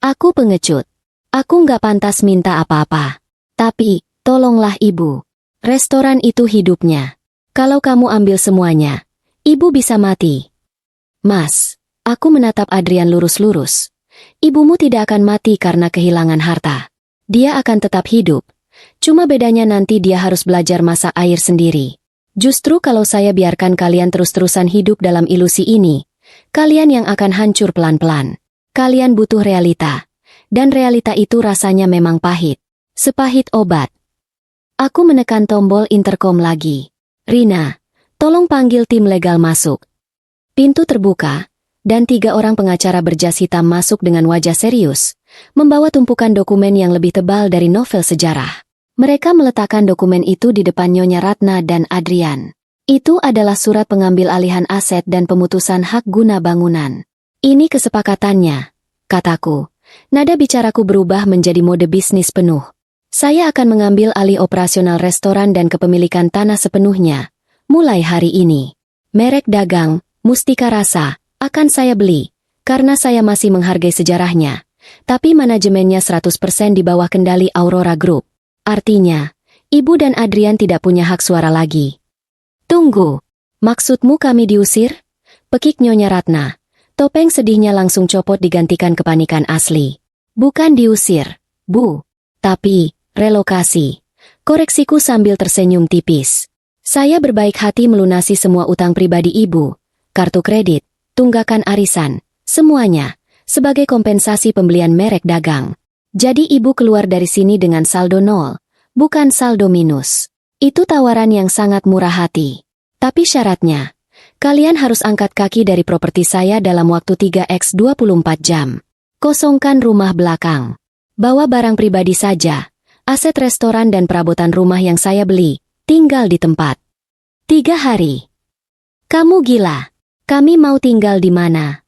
Aku pengecut. Aku nggak pantas minta apa-apa. Tapi, tolonglah ibu. Restoran itu hidupnya. Kalau kamu ambil semuanya, ibu bisa mati. Mas, Aku menatap Adrian lurus-lurus. Ibumu tidak akan mati karena kehilangan harta. Dia akan tetap hidup. Cuma bedanya nanti dia harus belajar masak air sendiri. Justru kalau saya biarkan kalian terus-terusan hidup dalam ilusi ini, kalian yang akan hancur pelan-pelan. Kalian butuh realita. Dan realita itu rasanya memang pahit. Sepahit obat. Aku menekan tombol intercom lagi. Rina, tolong panggil tim legal masuk. Pintu terbuka, dan 3 orang pengacara berjas hitam masuk dengan wajah serius, membawa tumpukan dokumen yang lebih tebal dari novel sejarah. Mereka meletakkan dokumen itu di depan Nyonya Ratna dan Adrian. Itu adalah surat pengambil alihan aset dan pemutusan hak guna bangunan. Ini kesepakatannya, kataku. Nada bicaraku berubah menjadi mode bisnis penuh. Saya akan mengambil alih operasional restoran dan kepemilikan tanah sepenuhnya, mulai hari ini. Merek dagang, Mustika Rasa, akan saya beli, karena saya masih menghargai sejarahnya, tapi manajemennya 100% di bawah kendali Aurora Group. Artinya, Ibu dan Adrian tidak punya hak suara lagi. Tunggu, maksudmu kami diusir? Pekik Nyonya Ratna. Topeng sedihnya langsung copot digantikan kepanikan asli. Bukan diusir, Bu. Tapi, relokasi. Koreksiku sambil tersenyum tipis. Saya berbaik hati melunasi semua utang pribadi Ibu, kartu kredit, tunggakan arisan, semuanya, sebagai kompensasi pembelian merek dagang. Jadi Ibu keluar dari sini dengan saldo nol, bukan saldo minus. Itu tawaran yang sangat murah hati. Tapi syaratnya, kalian harus angkat kaki dari properti saya dalam waktu 3x 24 jam. Kosongkan rumah belakang. Bawa barang pribadi saja, aset restoran dan perabotan rumah yang saya beli, tinggal di tempat. 3 hari. Kamu gila. Kami mau tinggal di mana?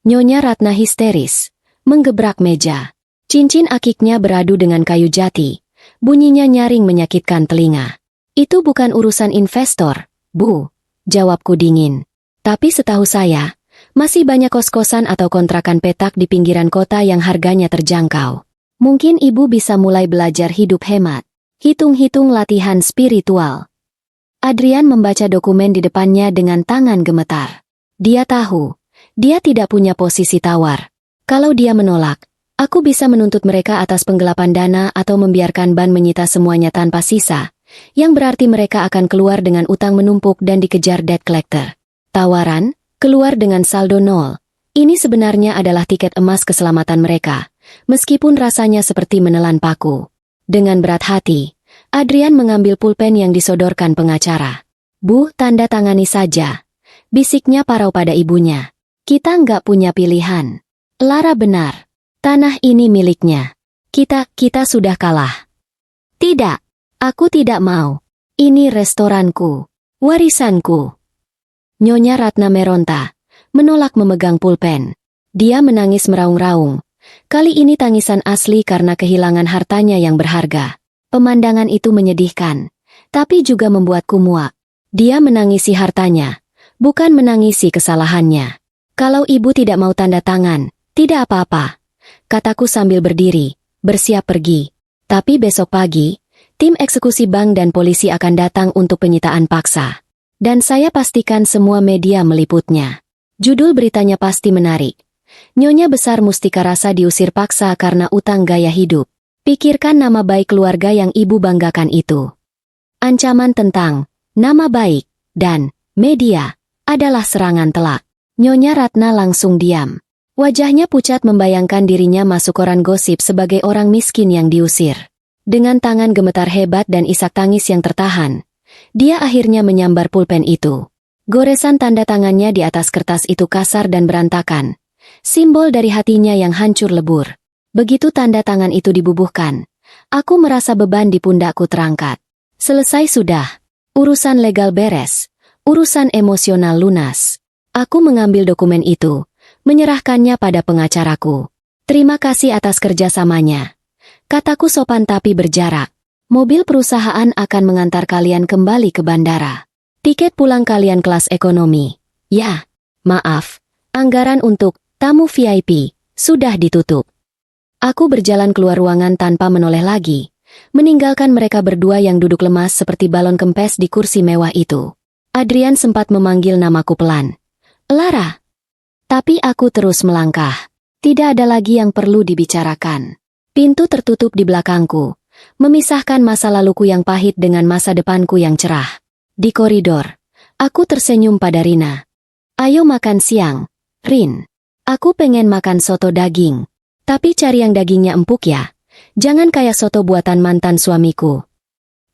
Nyonya Ratna histeris, menggebrak meja. Cincin akiknya beradu dengan kayu jati. Bunyinya nyaring menyakitkan telinga. Itu bukan urusan investor, Bu, jawabku dingin. Tapi setahu saya, masih banyak kos-kosan atau kontrakan petak di pinggiran kota yang harganya terjangkau. Mungkin Ibu bisa mulai belajar hidup hemat. Hitung-hitung latihan spiritual. Adrian membaca dokumen di depannya dengan tangan gemetar. Dia tahu, dia tidak punya posisi tawar. Kalau dia menolak, aku bisa menuntut mereka atas penggelapan dana atau membiarkan ban menyita semuanya tanpa sisa, yang berarti mereka akan keluar dengan utang menumpuk dan dikejar debt collector. Tawaran, keluar dengan saldo nol. Ini sebenarnya adalah tiket emas keselamatan mereka, meskipun rasanya seperti menelan paku. Dengan berat hati, Adrian mengambil pulpen yang disodorkan pengacara. Bu, tanda tangani saja. Bisiknya parau pada ibunya. Kita nggak punya pilihan. Lara benar. Tanah ini miliknya. Kita sudah kalah. Tidak. Aku tidak mau. Ini restoranku. Warisanku. Nyonya Ratna meronta, menolak memegang pulpen. Dia menangis meraung-raung. Kali ini tangisan asli karena kehilangan hartanya yang berharga. Pemandangan itu menyedihkan, tapi juga membuatku muak. Dia menangisi hartanya, bukan menangisi kesalahannya. Kalau Ibu tidak mau tanda tangan, tidak apa-apa, kataku sambil berdiri, bersiap pergi. Tapi besok pagi, tim eksekusi bank dan polisi akan datang untuk penyitaan paksa. Dan saya pastikan semua media meliputnya. Judul beritanya pasti menarik. Nyonya Besar Mustika Rasa diusir paksa karena utang gaya hidup. Pikirkan nama baik keluarga yang Ibu banggakan itu. Ancaman tentang nama baik dan media adalah serangan telak. Nyonya Ratna langsung diam. Wajahnya pucat membayangkan dirinya masuk koran gosip sebagai orang miskin yang diusir. Dengan tangan gemetar hebat dan isak tangis yang tertahan, dia akhirnya menyambar pulpen itu. Goresan tanda tangannya di atas kertas itu kasar dan berantakan. Simbol dari hatinya yang hancur lebur. Begitu tanda tangan itu dibubuhkan, aku merasa beban di pundakku terangkat. Selesai sudah. Urusan legal beres. Urusan emosional lunas. Aku mengambil dokumen itu, menyerahkannya pada pengacaraku. Terima kasih atas kerjasamanya. Kataku sopan tapi berjarak. Mobil perusahaan akan mengantar kalian kembali ke bandara. Tiket pulang kalian kelas ekonomi. Ya, maaf. Anggaran untuk tamu VIP sudah ditutup. Aku berjalan keluar ruangan tanpa menoleh lagi, meninggalkan mereka berdua yang duduk lemas seperti balon kempes di kursi mewah itu. Adrian sempat memanggil namaku pelan. Lara. Tapi aku terus melangkah. Tidak ada lagi yang perlu dibicarakan. Pintu tertutup di belakangku, memisahkan masa laluku yang pahit dengan masa depanku yang cerah. Di koridor, aku tersenyum pada Rina. Ayo makan siang, Rin. Aku pengen makan soto daging. Tapi cari yang dagingnya empuk ya. Jangan kayak soto buatan mantan suamiku.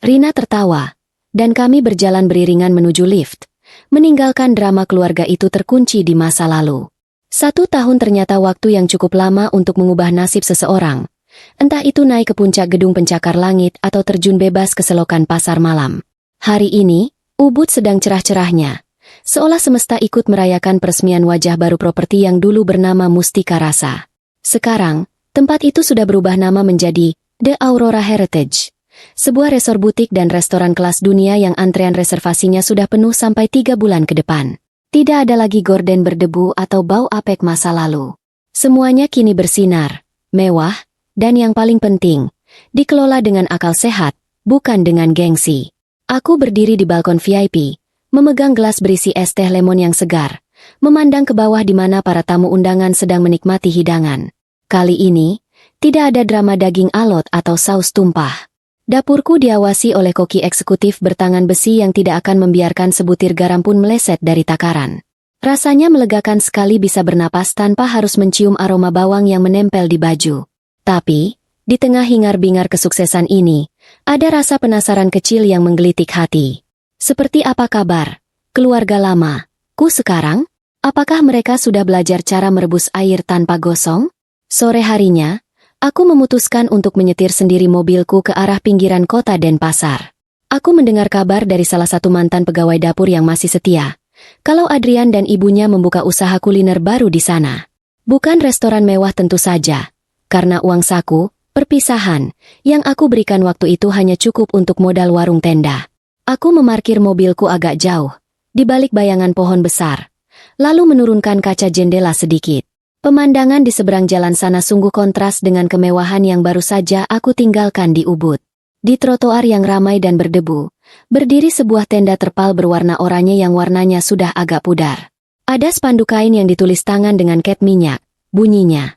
Rina tertawa, dan kami berjalan beriringan menuju lift, meninggalkan drama keluarga itu terkunci di masa lalu. 1 tahun ternyata waktu yang cukup lama untuk mengubah nasib seseorang. Entah itu naik ke puncak gedung pencakar langit atau terjun bebas ke selokan pasar malam. Hari ini, Ubud sedang cerah-cerahnya. Seolah semesta ikut merayakan peresmian wajah baru properti yang dulu bernama Mustika Rasa. Sekarang, tempat itu sudah berubah nama menjadi The Aurora Heritage. Sebuah resor butik dan restoran kelas dunia yang antrean reservasinya sudah penuh sampai 3 bulan ke depan. Tidak ada lagi gorden berdebu atau bau apek masa lalu. Semuanya kini bersinar, mewah, dan yang paling penting, dikelola dengan akal sehat, bukan dengan gengsi. Aku berdiri di balkon VIP, memegang gelas berisi es teh lemon yang segar, memandang ke bawah di mana para tamu undangan sedang menikmati hidangan. Kali ini, tidak ada drama daging alot atau saus tumpah. Dapurku diawasi oleh koki eksekutif bertangan besi yang tidak akan membiarkan sebutir garam pun meleset dari takaran. Rasanya melegakan sekali bisa bernapas tanpa harus mencium aroma bawang yang menempel di baju. Tapi, di tengah hingar-bingar kesuksesan ini, ada rasa penasaran kecil yang menggelitik hati. Seperti apa kabar keluarga lama ku sekarang? Apakah mereka sudah belajar cara merebus air tanpa gosong? Sore harinya, aku memutuskan untuk menyetir sendiri mobilku ke arah pinggiran kota Denpasar. Aku mendengar kabar dari salah satu mantan pegawai dapur yang masih setia, kalau Adrian dan ibunya membuka usaha kuliner baru di sana. Bukan restoran mewah tentu saja, karena uang saku, perpisahan, yang aku berikan waktu itu hanya cukup untuk modal warung tenda. Aku memarkir mobilku agak jauh, di balik bayangan pohon besar, lalu menurunkan kaca jendela sedikit. Pemandangan di seberang jalan sana sungguh kontras dengan kemewahan yang baru saja aku tinggalkan di Ubud. Di trotoar yang ramai dan berdebu, berdiri sebuah tenda terpal berwarna oranye yang warnanya sudah agak pudar. Ada spanduk kain yang ditulis tangan dengan cat minyak, bunyinya,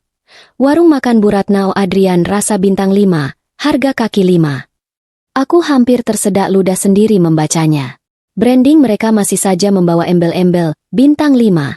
"Warung makan Bu Ratnao Adrian rasa bintang 5, harga kaki 5." Aku hampir tersedak ludah sendiri membacanya. Branding mereka masih saja membawa embel-embel, bintang 5.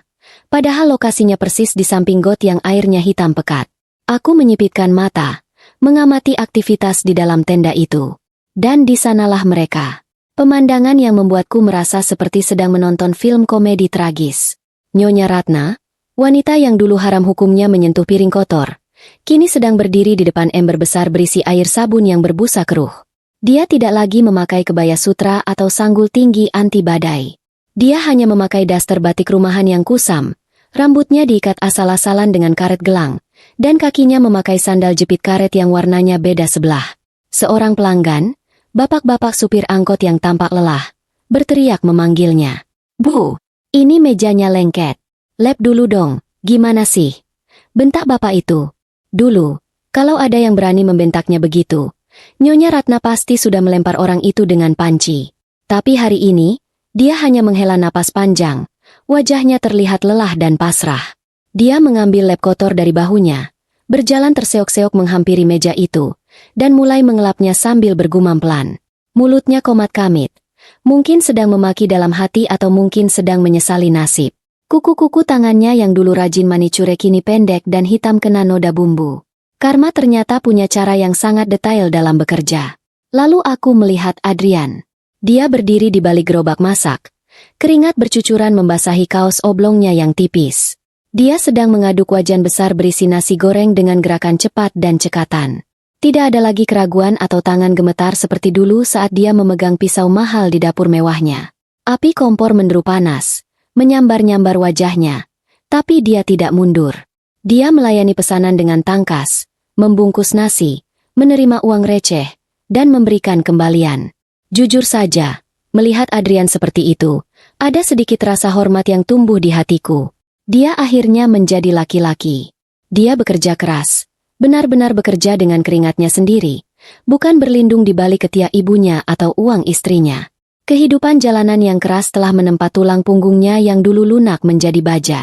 Padahal lokasinya persis di samping got yang airnya hitam pekat. Aku menyipitkan mata, mengamati aktivitas di dalam tenda itu. Dan di sanalah mereka. Pemandangan yang membuatku merasa seperti sedang menonton film komedi tragis. Nyonya Ratna, wanita yang dulu haram hukumnya menyentuh piring kotor, kini sedang berdiri di depan ember besar berisi air sabun yang berbusa keruh. Dia tidak lagi memakai kebaya sutra atau sanggul tinggi anti badai. Dia hanya memakai daster batik rumahan yang kusam, rambutnya diikat asal-asalan dengan karet gelang, dan kakinya memakai sandal jepit karet yang warnanya beda sebelah. Seorang pelanggan, bapak-bapak supir angkot yang tampak lelah, berteriak memanggilnya. "Bu, ini mejanya lengket. Lap dulu dong, gimana sih?" bentak bapak itu. Dulu, kalau ada yang berani membentaknya begitu, Nyonya Ratna pasti sudah melempar orang itu dengan panci. Tapi hari ini, dia hanya menghela napas panjang, wajahnya terlihat lelah dan pasrah. Dia mengambil lap kotor dari bahunya, berjalan terseok-seok menghampiri meja itu, dan mulai mengelapnya sambil bergumam pelan. Mulutnya komat-kamit, mungkin sedang memaki dalam hati atau mungkin sedang menyesali nasib. Kuku-kuku tangannya yang dulu rajin manicure kini pendek dan hitam kena noda bumbu. Karma ternyata punya cara yang sangat detail dalam bekerja. Lalu aku melihat Adrian. Dia berdiri di balik gerobak masak. Keringat bercucuran membasahi kaos oblongnya yang tipis. Dia sedang mengaduk wajan besar berisi nasi goreng dengan gerakan cepat dan cekatan. Tidak ada lagi keraguan atau tangan gemetar seperti dulu saat dia memegang pisau mahal di dapur mewahnya. Api kompor menderu panas, menyambar-nyambar wajahnya. Tapi dia tidak mundur. Dia melayani pesanan dengan tangkas, membungkus nasi, menerima uang receh, dan memberikan kembalian. Jujur saja, melihat Adrian seperti itu, ada sedikit rasa hormat yang tumbuh di hatiku. Dia akhirnya menjadi laki-laki. Dia bekerja keras, benar-benar bekerja dengan keringatnya sendiri, bukan berlindung di balik ketiak ibunya atau uang istrinya. Kehidupan jalanan yang keras telah menempa tulang punggungnya yang dulu lunak menjadi baja.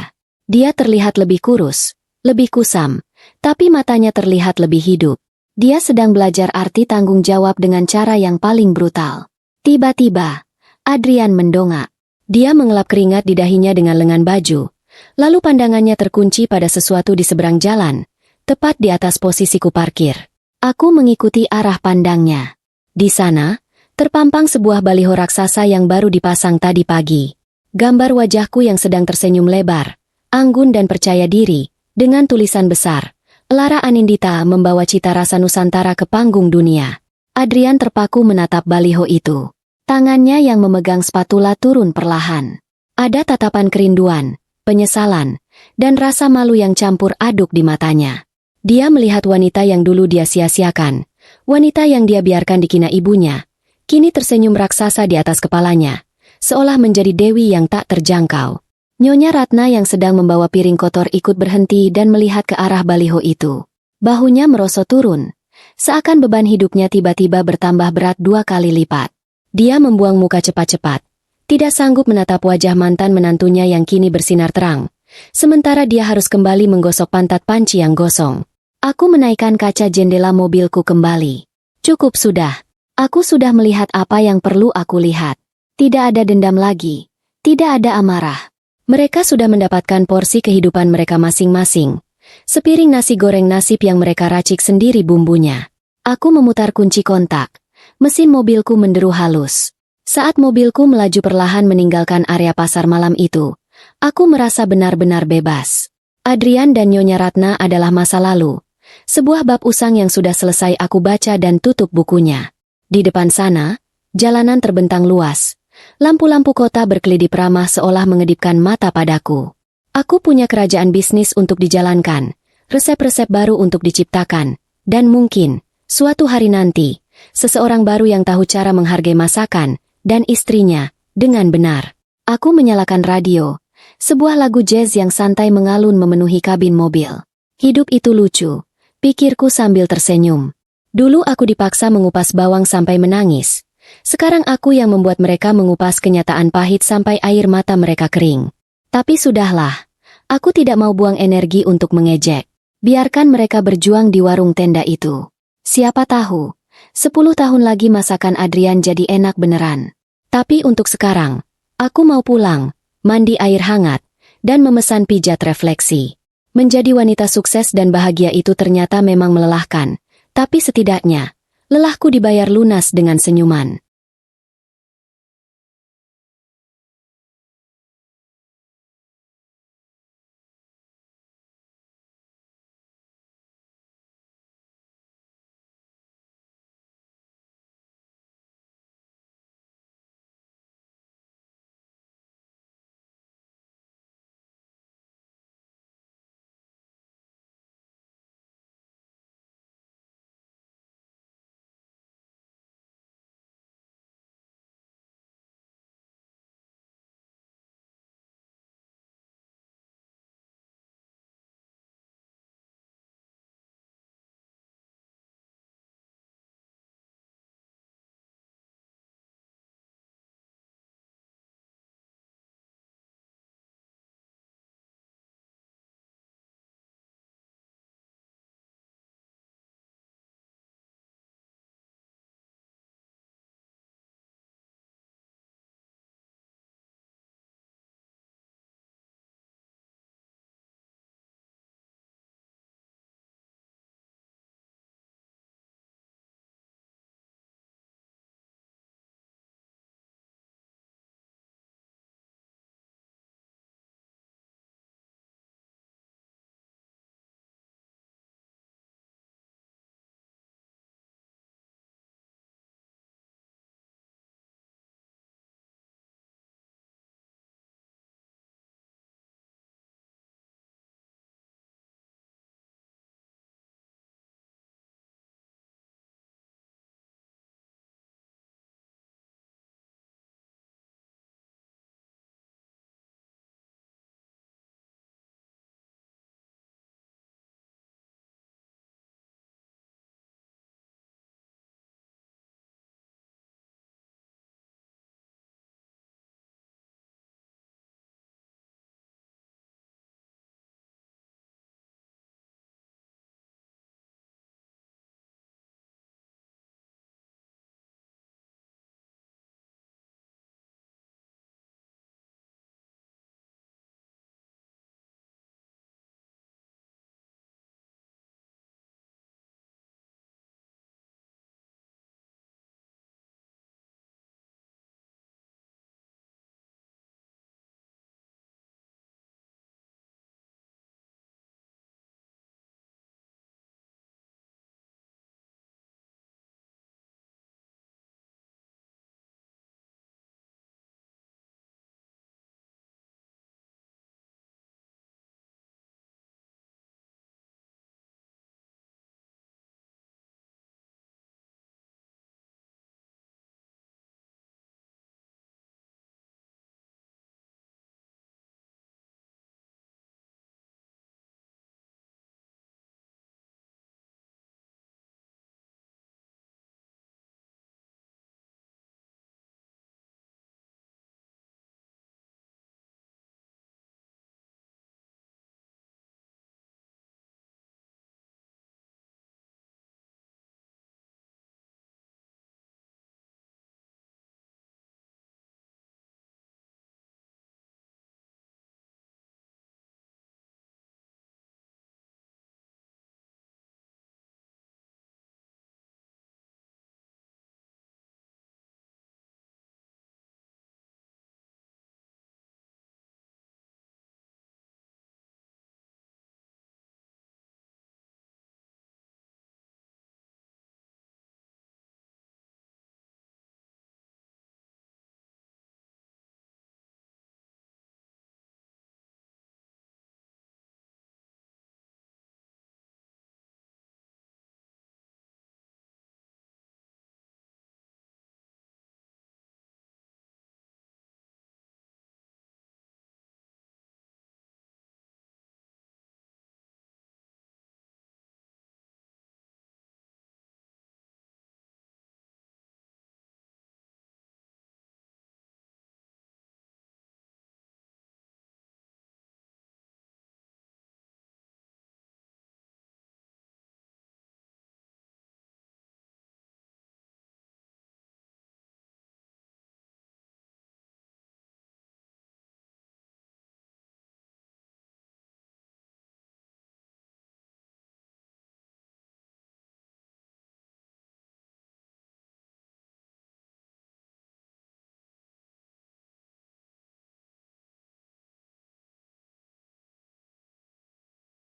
Dia terlihat lebih kurus, lebih kusam, tapi matanya terlihat lebih hidup. Dia sedang belajar arti tanggung jawab dengan cara yang paling brutal. Tiba-tiba, Adrian mendongak. Dia mengelap keringat di dahinya dengan lengan baju, lalu pandangannya terkunci pada sesuatu di seberang jalan, tepat di atas posisiku parkir. Aku mengikuti arah pandangnya. Di sana, terpampang sebuah baliho raksasa yang baru dipasang tadi pagi. Gambar wajahku yang sedang tersenyum lebar, anggun dan percaya diri, dengan tulisan besar, Lara Anindita membawa cita rasa Nusantara ke panggung dunia. Adrian terpaku menatap baliho itu. Tangannya yang memegang spatula turun perlahan. Ada tatapan kerinduan, penyesalan, dan rasa malu yang campur aduk di matanya. Dia melihat wanita yang dulu dia sia-siakan, wanita yang dia biarkan dikina ibunya, kini tersenyum raksasa di atas kepalanya, seolah menjadi dewi yang tak terjangkau. Nyonya Ratna yang sedang membawa piring kotor ikut berhenti dan melihat ke arah baliho itu. Bahunya merosot turun, seakan beban hidupnya tiba-tiba bertambah berat 2 kali lipat. Dia membuang muka cepat-cepat, tidak sanggup menatap wajah mantan menantunya yang kini bersinar terang, sementara dia harus kembali menggosok pantat panci yang gosong. Aku menaikkan kaca jendela mobilku kembali. Cukup sudah. Aku sudah melihat apa yang perlu aku lihat. Tidak ada dendam lagi. Tidak ada amarah. Mereka sudah mendapatkan porsi kehidupan mereka masing-masing. Sepiring nasi goreng nasib yang mereka racik sendiri bumbunya. Aku memutar kunci kontak. Mesin mobilku menderu halus. Saat mobilku melaju perlahan meninggalkan area pasar malam itu, aku merasa benar-benar bebas. Adrian dan Nyonya Ratna adalah masa lalu. Sebuah bab usang yang sudah selesai aku baca dan tutup bukunya. Di depan sana, jalanan terbentang luas. Lampu-lampu kota berkelidip ramah seolah mengedipkan mata padaku. Aku punya kerajaan bisnis untuk dijalankan, resep-resep baru untuk diciptakan, dan mungkin, suatu hari nanti, seseorang baru yang tahu cara menghargai masakan, dan istrinya, dengan benar. Aku menyalakan radio. Sebuah lagu jazz yang santai mengalun memenuhi kabin mobil. Hidup itu lucu, pikirku sambil tersenyum. Dulu aku dipaksa mengupas bawang sampai menangis. Sekarang aku yang membuat mereka mengupas kenyataan pahit sampai air mata mereka kering. Tapi sudahlah, aku tidak mau buang energi untuk mengejek. Biarkan mereka berjuang di warung tenda itu. Siapa tahu, 10 tahun lagi masakan Adrian jadi enak beneran. Tapi untuk sekarang, aku mau pulang, mandi air hangat, dan memesan pijat refleksi. Menjadi wanita sukses dan bahagia itu ternyata memang melelahkan, tapi setidaknya, lelahku dibayar lunas dengan senyuman.